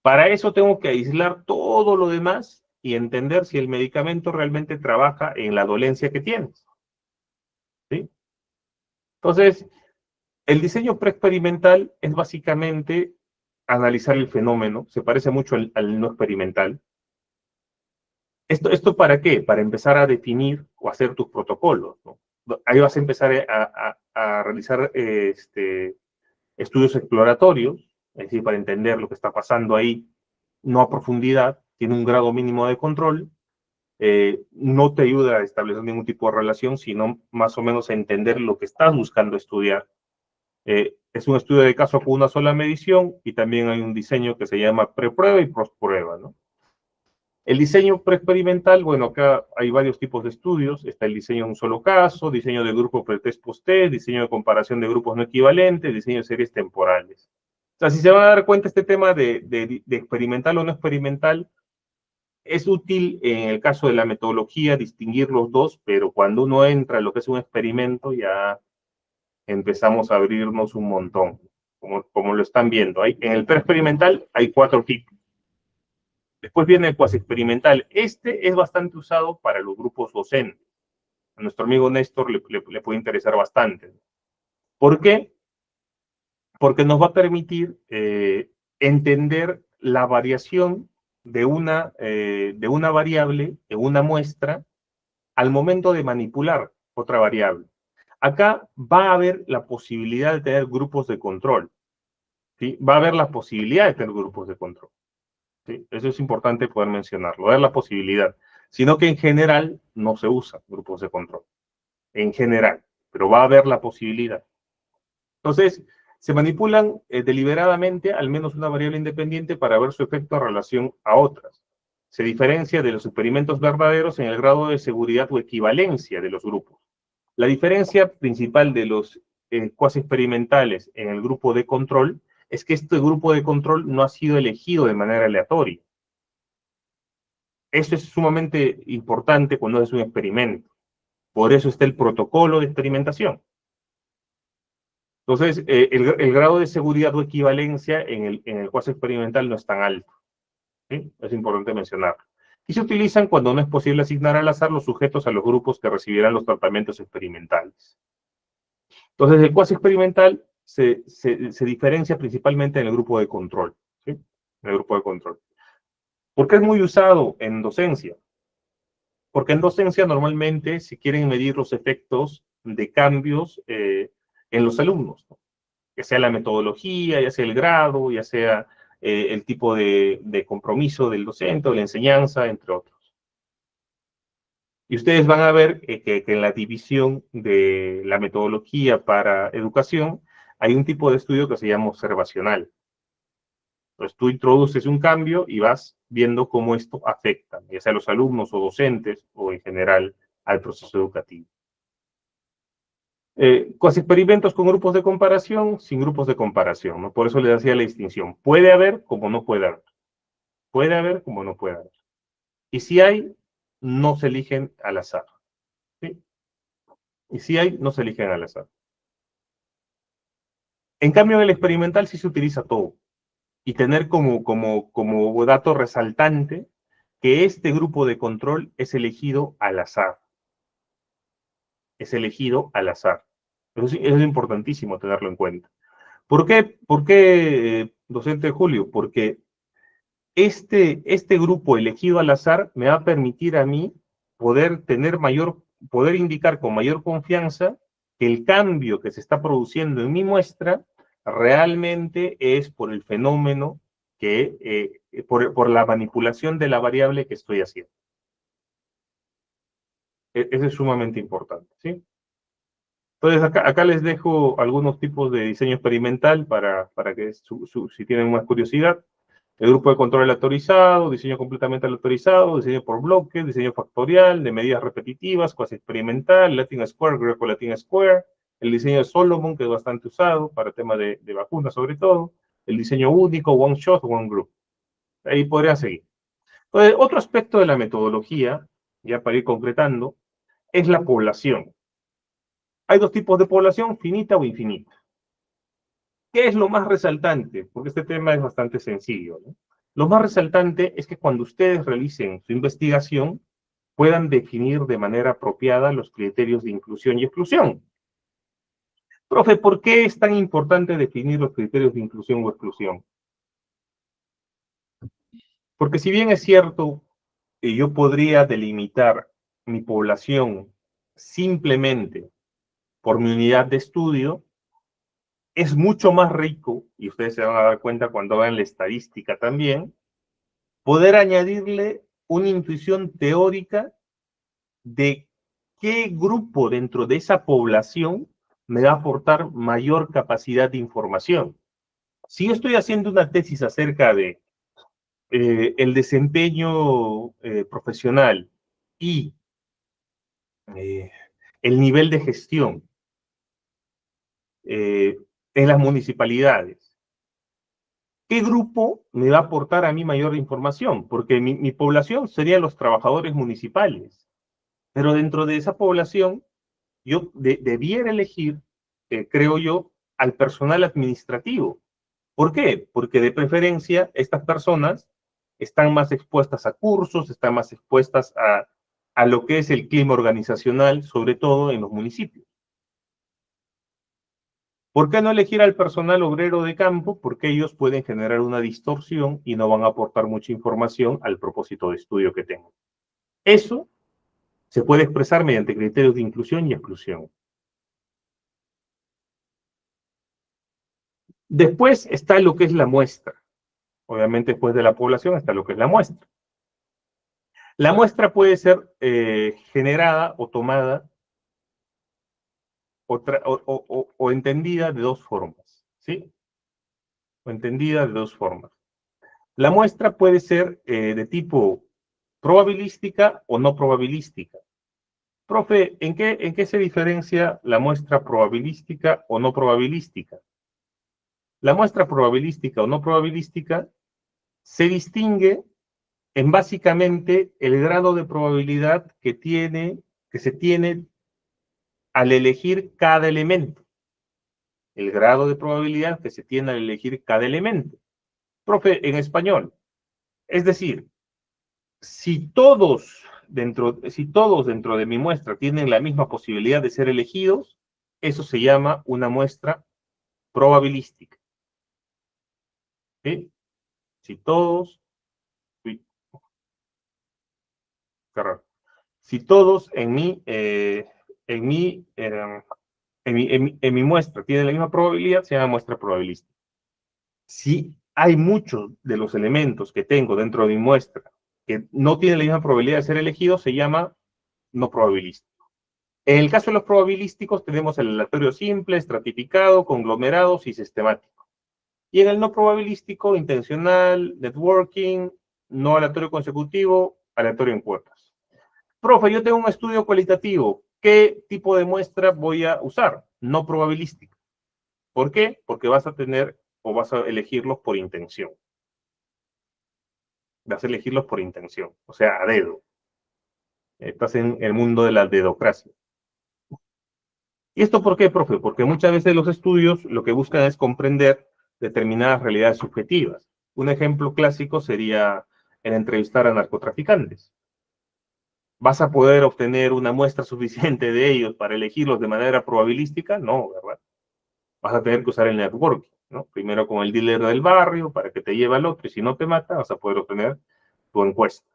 Para eso tengo que aislar todo lo demás y entender si el medicamento realmente trabaja en la dolencia que tienes. ¿Sí? Entonces, el diseño preexperimental es básicamente analizar el fenómeno, se parece mucho al no experimental. ¿Esto para qué? Para empezar a definir o hacer tus protocolos, ¿no? Ahí vas a empezar a realizar estudios exploratorios, es decir, para entender lo que está pasando ahí, no a profundidad, tiene un grado mínimo de control, no te ayuda a establecer ningún tipo de relación, sino más o menos a entender lo que estás buscando estudiar. Es un estudio de caso con una sola medición y también hay un diseño que se llama preprueba y posprueba, ¿no? El diseño preexperimental, bueno, acá hay varios tipos de estudios. Está el diseño en un solo caso, diseño de grupo pretest post-test, diseño de comparación de grupos no equivalentes, diseño de series temporales. O sea, si se van a dar cuenta, este tema de experimental o no experimental es útil en el caso de la metodología distinguir los dos, pero cuando uno entra en lo que es un experimento ya empezamos a abrirnos un montón, como lo están viendo. En el preexperimental hay 4 tipos. Después viene el cuasi-experimental. Este es bastante usado para los grupos docentes. A nuestro amigo Néstor le puede interesar bastante. ¿Por qué? Porque nos va a permitir entender la variación de una variable en una muestra al momento de manipular otra variable. Acá va a haber la posibilidad de tener grupos de control. ¿Sí? Va a haber la posibilidad de tener grupos de control. ¿Sí? Eso es importante poder mencionarlo, ver la posibilidad. Sino que en general no se usan grupos de control. En general. Pero va a haber la posibilidad. Entonces, se manipulan deliberadamente al menos una variable independiente para ver su efecto en relación a otras. Se diferencia de los experimentos verdaderos en el grado de seguridad o equivalencia de los grupos. La diferencia principal de los cuasi experimentales en el grupo de control es que este grupo de control no ha sido elegido de manera aleatoria. Eso es sumamente importante cuando es un experimento. Por eso está el protocolo de experimentación. Entonces, el grado de seguridad o equivalencia en el cuasi experimental no es tan alto. ¿Sí? Es importante mencionarlo. Y se utilizan cuando no es posible asignar al azar los sujetos a los grupos que recibirán los tratamientos experimentales. Entonces, el cuasi experimental se diferencia principalmente en el grupo de control. ¿Sí? En el grupo de control. ¿Por qué es muy usado en docencia? Porque en docencia normalmente se quieren medir los efectos de cambios en los alumnos, ¿no? Ya sea la metodología, ya sea el grado, ya sea el tipo de compromiso del docente o la enseñanza, entre otros. Y ustedes van a ver que en la división de la metodología para educación hay un tipo de estudio que se llama observacional. Entonces tú introduces un cambio y vas viendo cómo esto afecta, ya sea a los alumnos o docentes o en general al proceso educativo. Experimentos con grupos de comparación, sin grupos de comparación, ¿no? Por eso les hacía la distinción. Puede haber como no puede haber. Puede haber como no puede haber. Y si hay, no se eligen al azar. ¿Sí? Y si hay, no se eligen al azar. En cambio, en el experimental sí se utiliza todo. Y tener como dato resaltante que este grupo de control es elegido al azar. Es elegido al azar. Eso es importantísimo tenerlo en cuenta. ¿Por qué, docente Julio? Porque este grupo elegido al azar me va a permitir a mí poder indicar con mayor confianza que el cambio que se está produciendo en mi muestra realmente es por el fenómeno por la manipulación de la variable que estoy haciendo. Eso es sumamente importante, ¿sí? Entonces, acá les dejo algunos tipos de diseño experimental para que si tienen más curiosidad. El grupo de control aleatorizado, diseño completamente aleatorizado, diseño por bloques, diseño factorial, de medidas repetitivas, cuasi experimental, Latin Square, Greco-Latin Square, el diseño de Solomon, que es bastante usado para temas de vacunas sobre todo, el diseño único, one shot, one group. Ahí podrían seguir. Entonces, otro aspecto de la metodología, ya para ir concretando, es la población. Hay dos tipos de población, finita o infinita. ¿Qué es lo más resaltante? Porque este tema es bastante sencillo, ¿no? Lo más resaltante es que cuando ustedes realicen su investigación, puedan definir de manera apropiada los criterios de inclusión y exclusión. Profe, ¿por qué es tan importante definir los criterios de inclusión o exclusión? Porque si bien es cierto que yo podría delimitar mi población simplemente por mi unidad de estudio, es mucho más rico, y ustedes se van a dar cuenta cuando vean la estadística también, poder añadirle una intuición teórica de qué grupo dentro de esa población me va a aportar mayor capacidad de información. Si yo estoy haciendo una tesis acerca de el desempeño profesional y el nivel de gestión en las municipalidades, ¿qué grupo me va a aportar a mí mayor información? Porque mi población serían los trabajadores municipales, pero dentro de esa población yo debiera elegir, creo yo, al personal administrativo. ¿Por qué? Porque de preferencia estas personas están más expuestas a cursos, están más expuestas a lo que es el clima organizacional, sobre todo en los municipios. ¿Por qué no elegir al personal obrero de campo? Porque ellos pueden generar una distorsión y no van a aportar mucha información al propósito de estudio que tengo. Eso se puede expresar mediante criterios de inclusión y exclusión. Después está lo que es la muestra. Obviamente, después de la población está lo que es la muestra. La muestra puede ser generada o tomada o entendida de dos formas, ¿sí? O entendida de dos formas. La muestra puede ser de tipo probabilística o no probabilística. Profe, ¿en qué se diferencia la muestra probabilística o no probabilística? La muestra probabilística o no probabilística se distingue en básicamente el grado de probabilidad que se tiene al elegir cada elemento. El grado de probabilidad que se tiene al elegir cada elemento. Profe, en español. Es decir, si todos dentro de mi muestra tienen la misma posibilidad de ser elegidos, eso se llama una muestra probabilística. ¿Sí? Si todos, uy, cerrar. Si todos en mi muestra tienen la misma probabilidad, se llama muestra probabilística. Si hay muchos de los elementos que tengo dentro de mi muestra que no tienen la misma probabilidad de ser elegidos, se llama no probabilístico. En el caso de los probabilísticos tenemos el aleatorio simple, estratificado, conglomerados y sistemático. Y en el no probabilístico, intencional, networking, no aleatorio consecutivo, aleatorio en cuotas. Profe, yo tengo un estudio cualitativo. ¿Qué tipo de muestra voy a usar? No probabilística. ¿Por qué? Porque vas a tener o vas a elegirlos por intención. Vas a elegirlos por intención, o sea, a dedo. Estás en el mundo de la dedocracia. ¿Y esto por qué, profe? Porque muchas veces los estudios lo que buscan es comprender determinadas realidades subjetivas. Un ejemplo clásico sería el entrevistar a narcotraficantes. ¿Vas a poder obtener una muestra suficiente de ellos para elegirlos de manera probabilística? No, ¿verdad? Vas a tener que usar el networking, ¿no? Primero con el dealer del barrio para que te lleve al otro y si no te mata vas a poder obtener tu encuesta.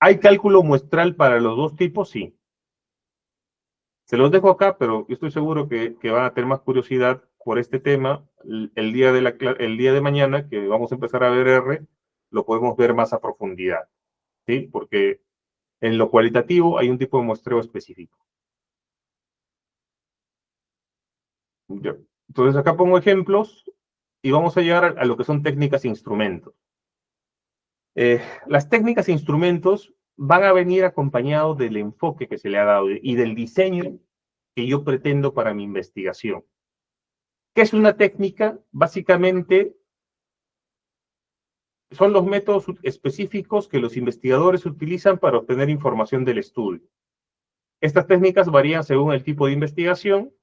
¿Hay cálculo muestral para los dos tipos? Sí. Se los dejo acá, pero yo estoy seguro que van a tener más curiosidad por este tema el día de mañana, que vamos a empezar a ver R, lo podemos ver más a profundidad, ¿sí? Porque en lo cualitativo hay un tipo de muestreo específico. ¿Ya? Entonces acá pongo ejemplos y vamos a llegar a lo que son técnicas e instrumentos. Las técnicas e instrumentos van a venir acompañados del enfoque que se le ha dado y del diseño que yo pretendo para mi investigación. ¿Qué es una técnica? Básicamente son los métodos específicos que los investigadores utilizan para obtener información del estudio. Estas técnicas varían según el tipo de investigación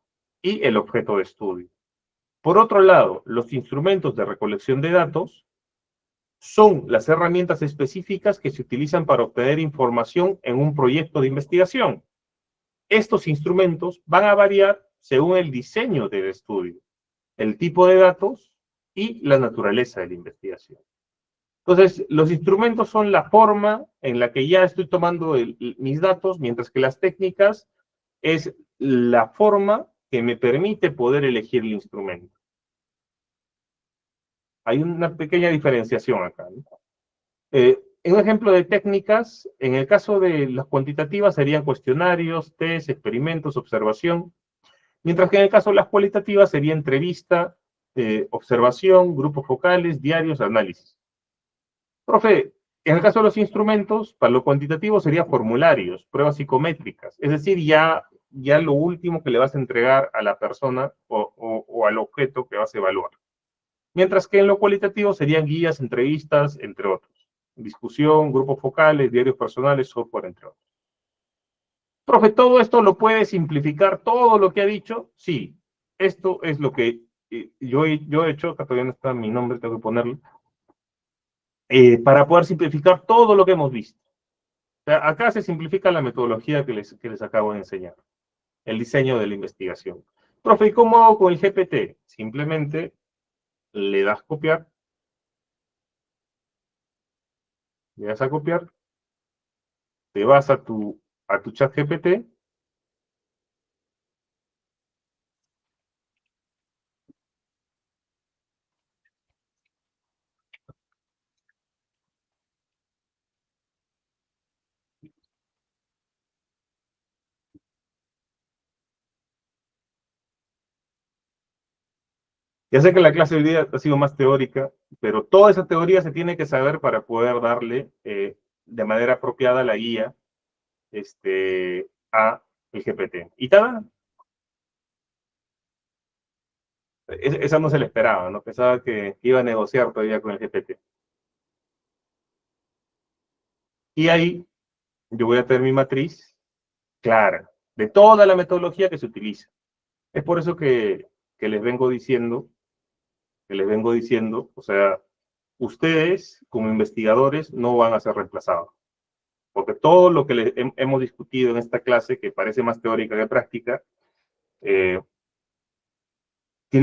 y el objeto de estudio. Por otro lado, los instrumentos de recolección de datos son las herramientas específicas que se utilizan para obtener información en un proyecto de investigación. Estos instrumentos van a variar según el diseño del estudio, el tipo de datos y la naturaleza de la investigación. Entonces, los instrumentos son la forma en la que ya estoy tomando mis datos, mientras que las técnicas es la forma que me permite poder elegir el instrumento. Hay una pequeña diferenciación acá, ¿no? Un ejemplo de técnicas, en el caso de las cuantitativas serían cuestionarios, test, experimentos, observación, mientras que en el caso de las cualitativas sería entrevista, observación, grupos focales, diarios, análisis. Profe, en el caso de los instrumentos, para lo cuantitativo sería formularios, pruebas psicométricas, es decir, ya lo último que le vas a entregar a la persona o al objeto que vas a evaluar. Mientras que en lo cualitativo serían guías, entrevistas, entre otros. Discusión, grupos focales, diarios personales, software, entre otros. Profe, ¿todo esto lo puede simplificar todo lo que ha dicho? Sí. Esto es lo que yo he hecho, acá todavía no está mi nombre, tengo que ponerlo, para poder simplificar todo lo que hemos visto. O sea, acá se simplifica la metodología que les acabo de enseñar, el diseño de la investigación. Profe, ¿y cómo hago con el GPT? Simplemente le das copiar, le das a copiar, te vas a tu chat GPT, ya sé que la clase de hoy día ha sido más teórica, pero toda esa teoría se tiene que saber para poder darle de manera apropiada la guía a el GPT. Y tada, esa no se le esperaba, ¿no? Pensaba que iba a negociar todavía con el GPT. Y ahí yo voy a tener mi matriz clara de toda la metodología que se utiliza. Es por eso que les vengo diciendo, o sea, ustedes como investigadores no van a ser reemplazados. Porque todo lo que hemos discutido en esta clase, que parece más teórica que práctica, tiene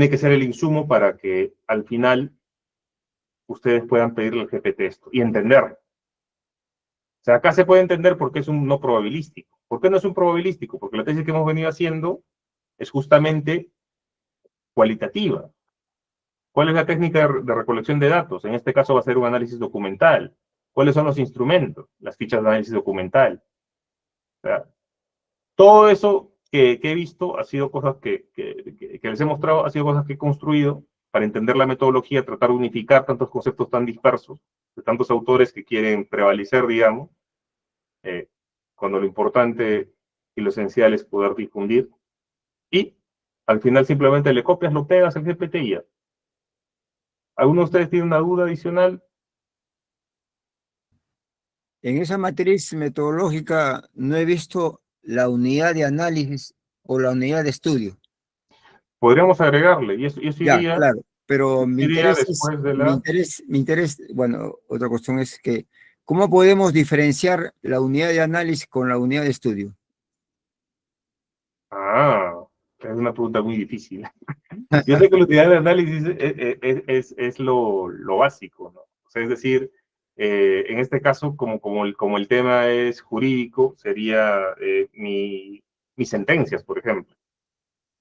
que ser el insumo para que al final ustedes puedan pedirle al GPT esto y entenderlo. O sea, acá se puede entender por qué es un no probabilístico. ¿Por qué no es un probabilístico? Porque la tesis que hemos venido haciendo es justamente cualitativa. ¿Cuál es la técnica de recolección de datos? En este caso va a ser un análisis documental. ¿Cuáles son los instrumentos? Las fichas de análisis documental. O sea, todo eso que he visto ha sido cosas que les he mostrado, ha sido cosas que he construido para entender la metodología, tratar de unificar tantos conceptos tan dispersos, de tantos autores que quieren prevalecer, digamos, cuando lo importante y lo esencial es poder difundir. Y al final simplemente le copias, lo pegas al GPT y ya. ¿Alguno de ustedes tiene una duda adicional? En esa matriz metodológica no he visto la unidad de análisis o la unidad de estudio. Podríamos agregarle, y eso Ya, iría, claro, pero mi interés es, después de la... bueno, otra cuestión es que, ¿cómo podemos diferenciar la unidad de análisis con la unidad de estudio? Ah, es una pregunta muy difícil. Yo sé que la unidad de análisis es lo básico, ¿no? O sea, es decir, en este caso, como el tema es jurídico, sería mis sentencias, por ejemplo.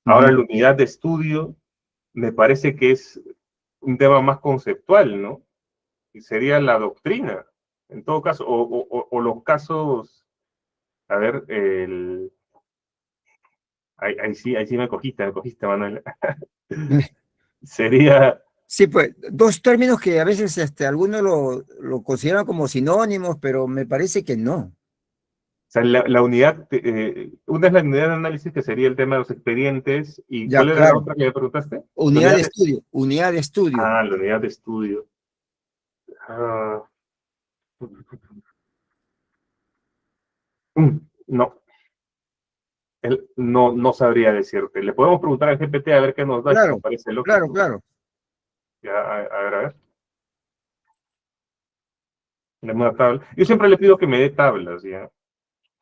Ahora, la unidad de estudio me parece que es un tema más conceptual, ¿no? Y sería la doctrina, en todo caso, o los casos, a ver, ahí sí me cogiste, Manuel. Sería, Sí, pues, dos términos que a veces algunos lo consideran como sinónimos, pero me parece que no. o sea, la unidad, una es la unidad de análisis, que sería el tema de los expedientes, y Ya, ¿cuál era la claro. otra que me preguntaste? Unidad de estudio, unidad de estudio. Ah, la unidad de estudio. Ah, no, no sabría decirte. Le podemos preguntar al GPT a ver qué nos da, si nos Claro, parece claro, lógico. claro. Ya, a ver. Dame una tabla. Yo siempre le pido que me dé tablas, ¿ya?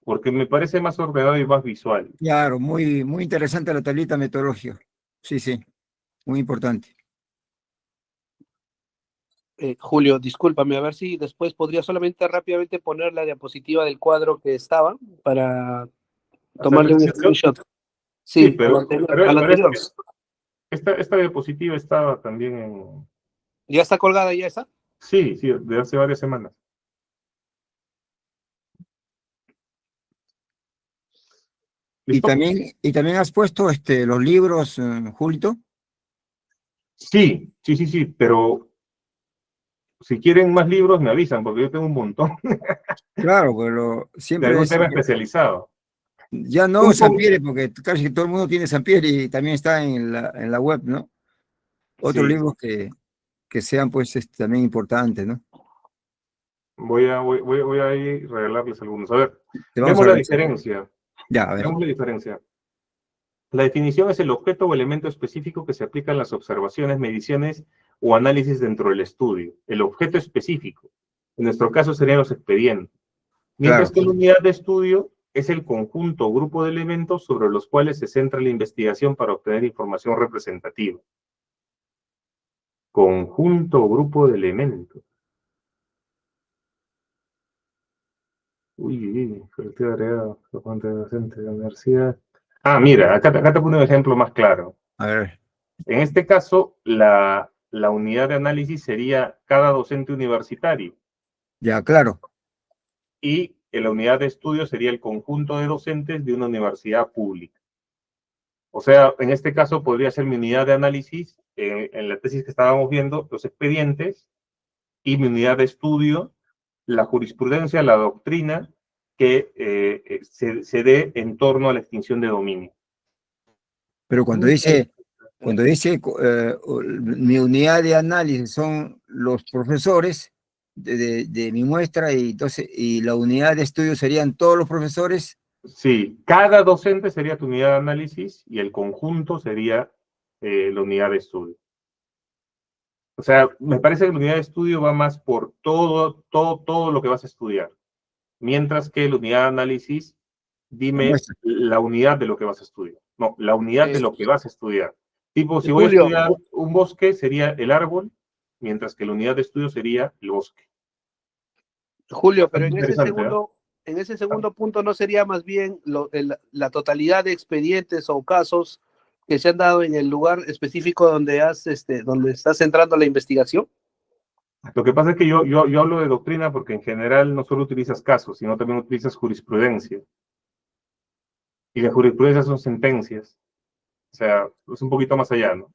Porque me parece más ordenado y más visual. Claro, muy, muy interesante la tablita metodológica. Sí, sí, muy importante. Julio, discúlpame, a ver si después podría solamente rápidamente poner la diapositiva del cuadro que estaba para ¿Hacerle tomarle un screenshot? screenshot. Sí, Sí, al pero anterior. esta diapositiva estaba también en... ¿Ya está colgada ya esa? Sí, de hace varias semanas. Y ¿Listo? también has puesto los libros, Julito. Sí, pero si quieren más libros me avisan, porque yo tengo un montón Claro, pero de siempre algún es, tema especializado. ya no Un Sampieri, porque casi todo el mundo tiene Sampieri y también está en la web, ¿no? Otros Sí, libros que sean pues también importantes, ¿no? voy a ir regalarles algunos. A ver, Te vamos vemos a la agradecer. diferencia. Ya, a ver. Veamos la diferencia. La definición es el objeto o elemento específico que se aplica en las observaciones, mediciones o análisis dentro del estudio. El objeto específico. En nuestro caso serían los expedientes. Mientras Claro. que la unidad de estudio es el conjunto o grupo de elementos sobre los cuales se centra la investigación para obtener información representativa. Conjunto o grupo de elementos. Uy, colectivo agregado, fuente docente de la universidad. Ah, mira, acá te pone un ejemplo más claro. A ver. En este caso, la unidad de análisis sería cada docente universitario Ya, claro. y la unidad de estudio sería el conjunto de docentes de una universidad pública. O sea, en este caso podría ser mi unidad de análisis, en la tesis que estábamos viendo, los expedientes, y mi unidad de estudio, la jurisprudencia, la doctrina que se dé en torno a la extinción de dominio. Pero cuando dice mi unidad de análisis son los profesores de mi muestra y entonces y la unidad de estudio serían todos los profesores. Sí, cada docente sería tu unidad de análisis y el conjunto sería la unidad de estudio. O sea, me parece que la unidad de estudio va más por todo lo que vas a estudiar. Mientras que la unidad de análisis, La dime muestra. la unidad de lo que vas a estudiar. No, la unidad de lo que vas a estudiar. Tipo, si voy a Julio, estudiar un bosque, sería el árbol, mientras que la unidad de estudio sería el bosque. Julio, pero Bastante interesante, ¿eh? en ese segundo punto no sería más bien la totalidad de expedientes o casos que se han dado en el lugar específico donde donde estás centrando la investigación. Lo que pasa es que yo hablo de doctrina porque en general no solo utilizas casos, sino también utilizas jurisprudencia. Y la jurisprudencia son sentencias. O sea, es un poquito más allá, ¿no?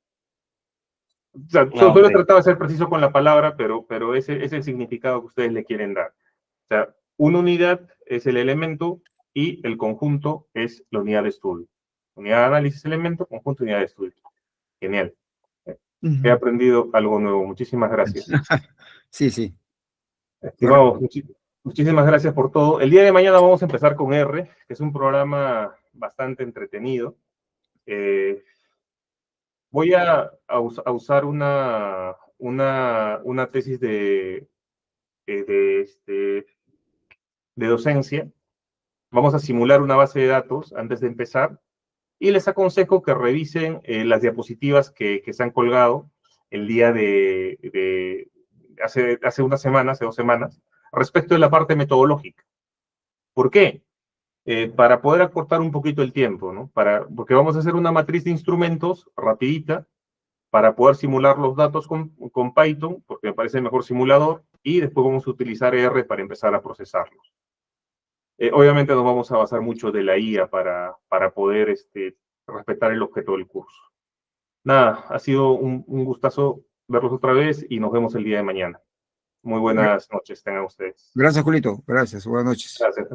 O sea, solo he tratado de ser preciso con la palabra, pero ese es el significado que ustedes le quieren dar. O sea, una unidad es el elemento y el conjunto es la unidad de estudio. Unidad de análisis, elemento, conjunto, unidad de estudio. Genial. He aprendido algo nuevo. Muchísimas gracias. Sí, Estimados, correcto. muchísimas gracias por todo. El día de mañana vamos a empezar con R, que es un programa bastante entretenido. Voy a usar una tesis de docencia. Vamos a simular una base de datos antes de empezar y les aconsejo que revisen las diapositivas que se han colgado el día hace una semana, hace 2 semanas, respecto de la parte metodológica. ¿Por qué? Para poder acortar un poquito el tiempo, ¿no? Porque vamos a hacer una matriz de instrumentos rapidita para poder simular los datos con Python, porque me parece el mejor simulador, y después vamos a utilizar R para empezar a procesarlos. Obviamente nos vamos a basar mucho de la IA para poder respetar el objeto del curso. Nada, ha sido un gustazo verlos otra vez y nos vemos el día de mañana. Muy buenas noches tengan ustedes. Gracias, Julito. Gracias. Buenas noches. Gracias.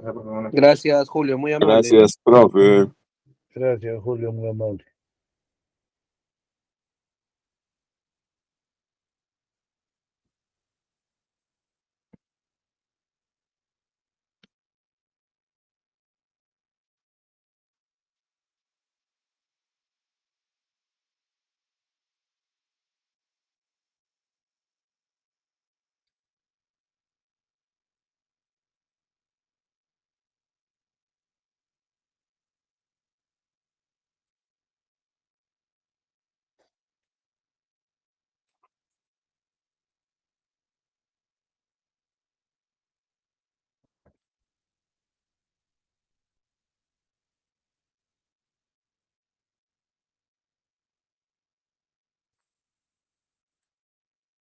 Gracias, Julio, muy amable. Gracias, profe. Gracias, Julio, muy amable.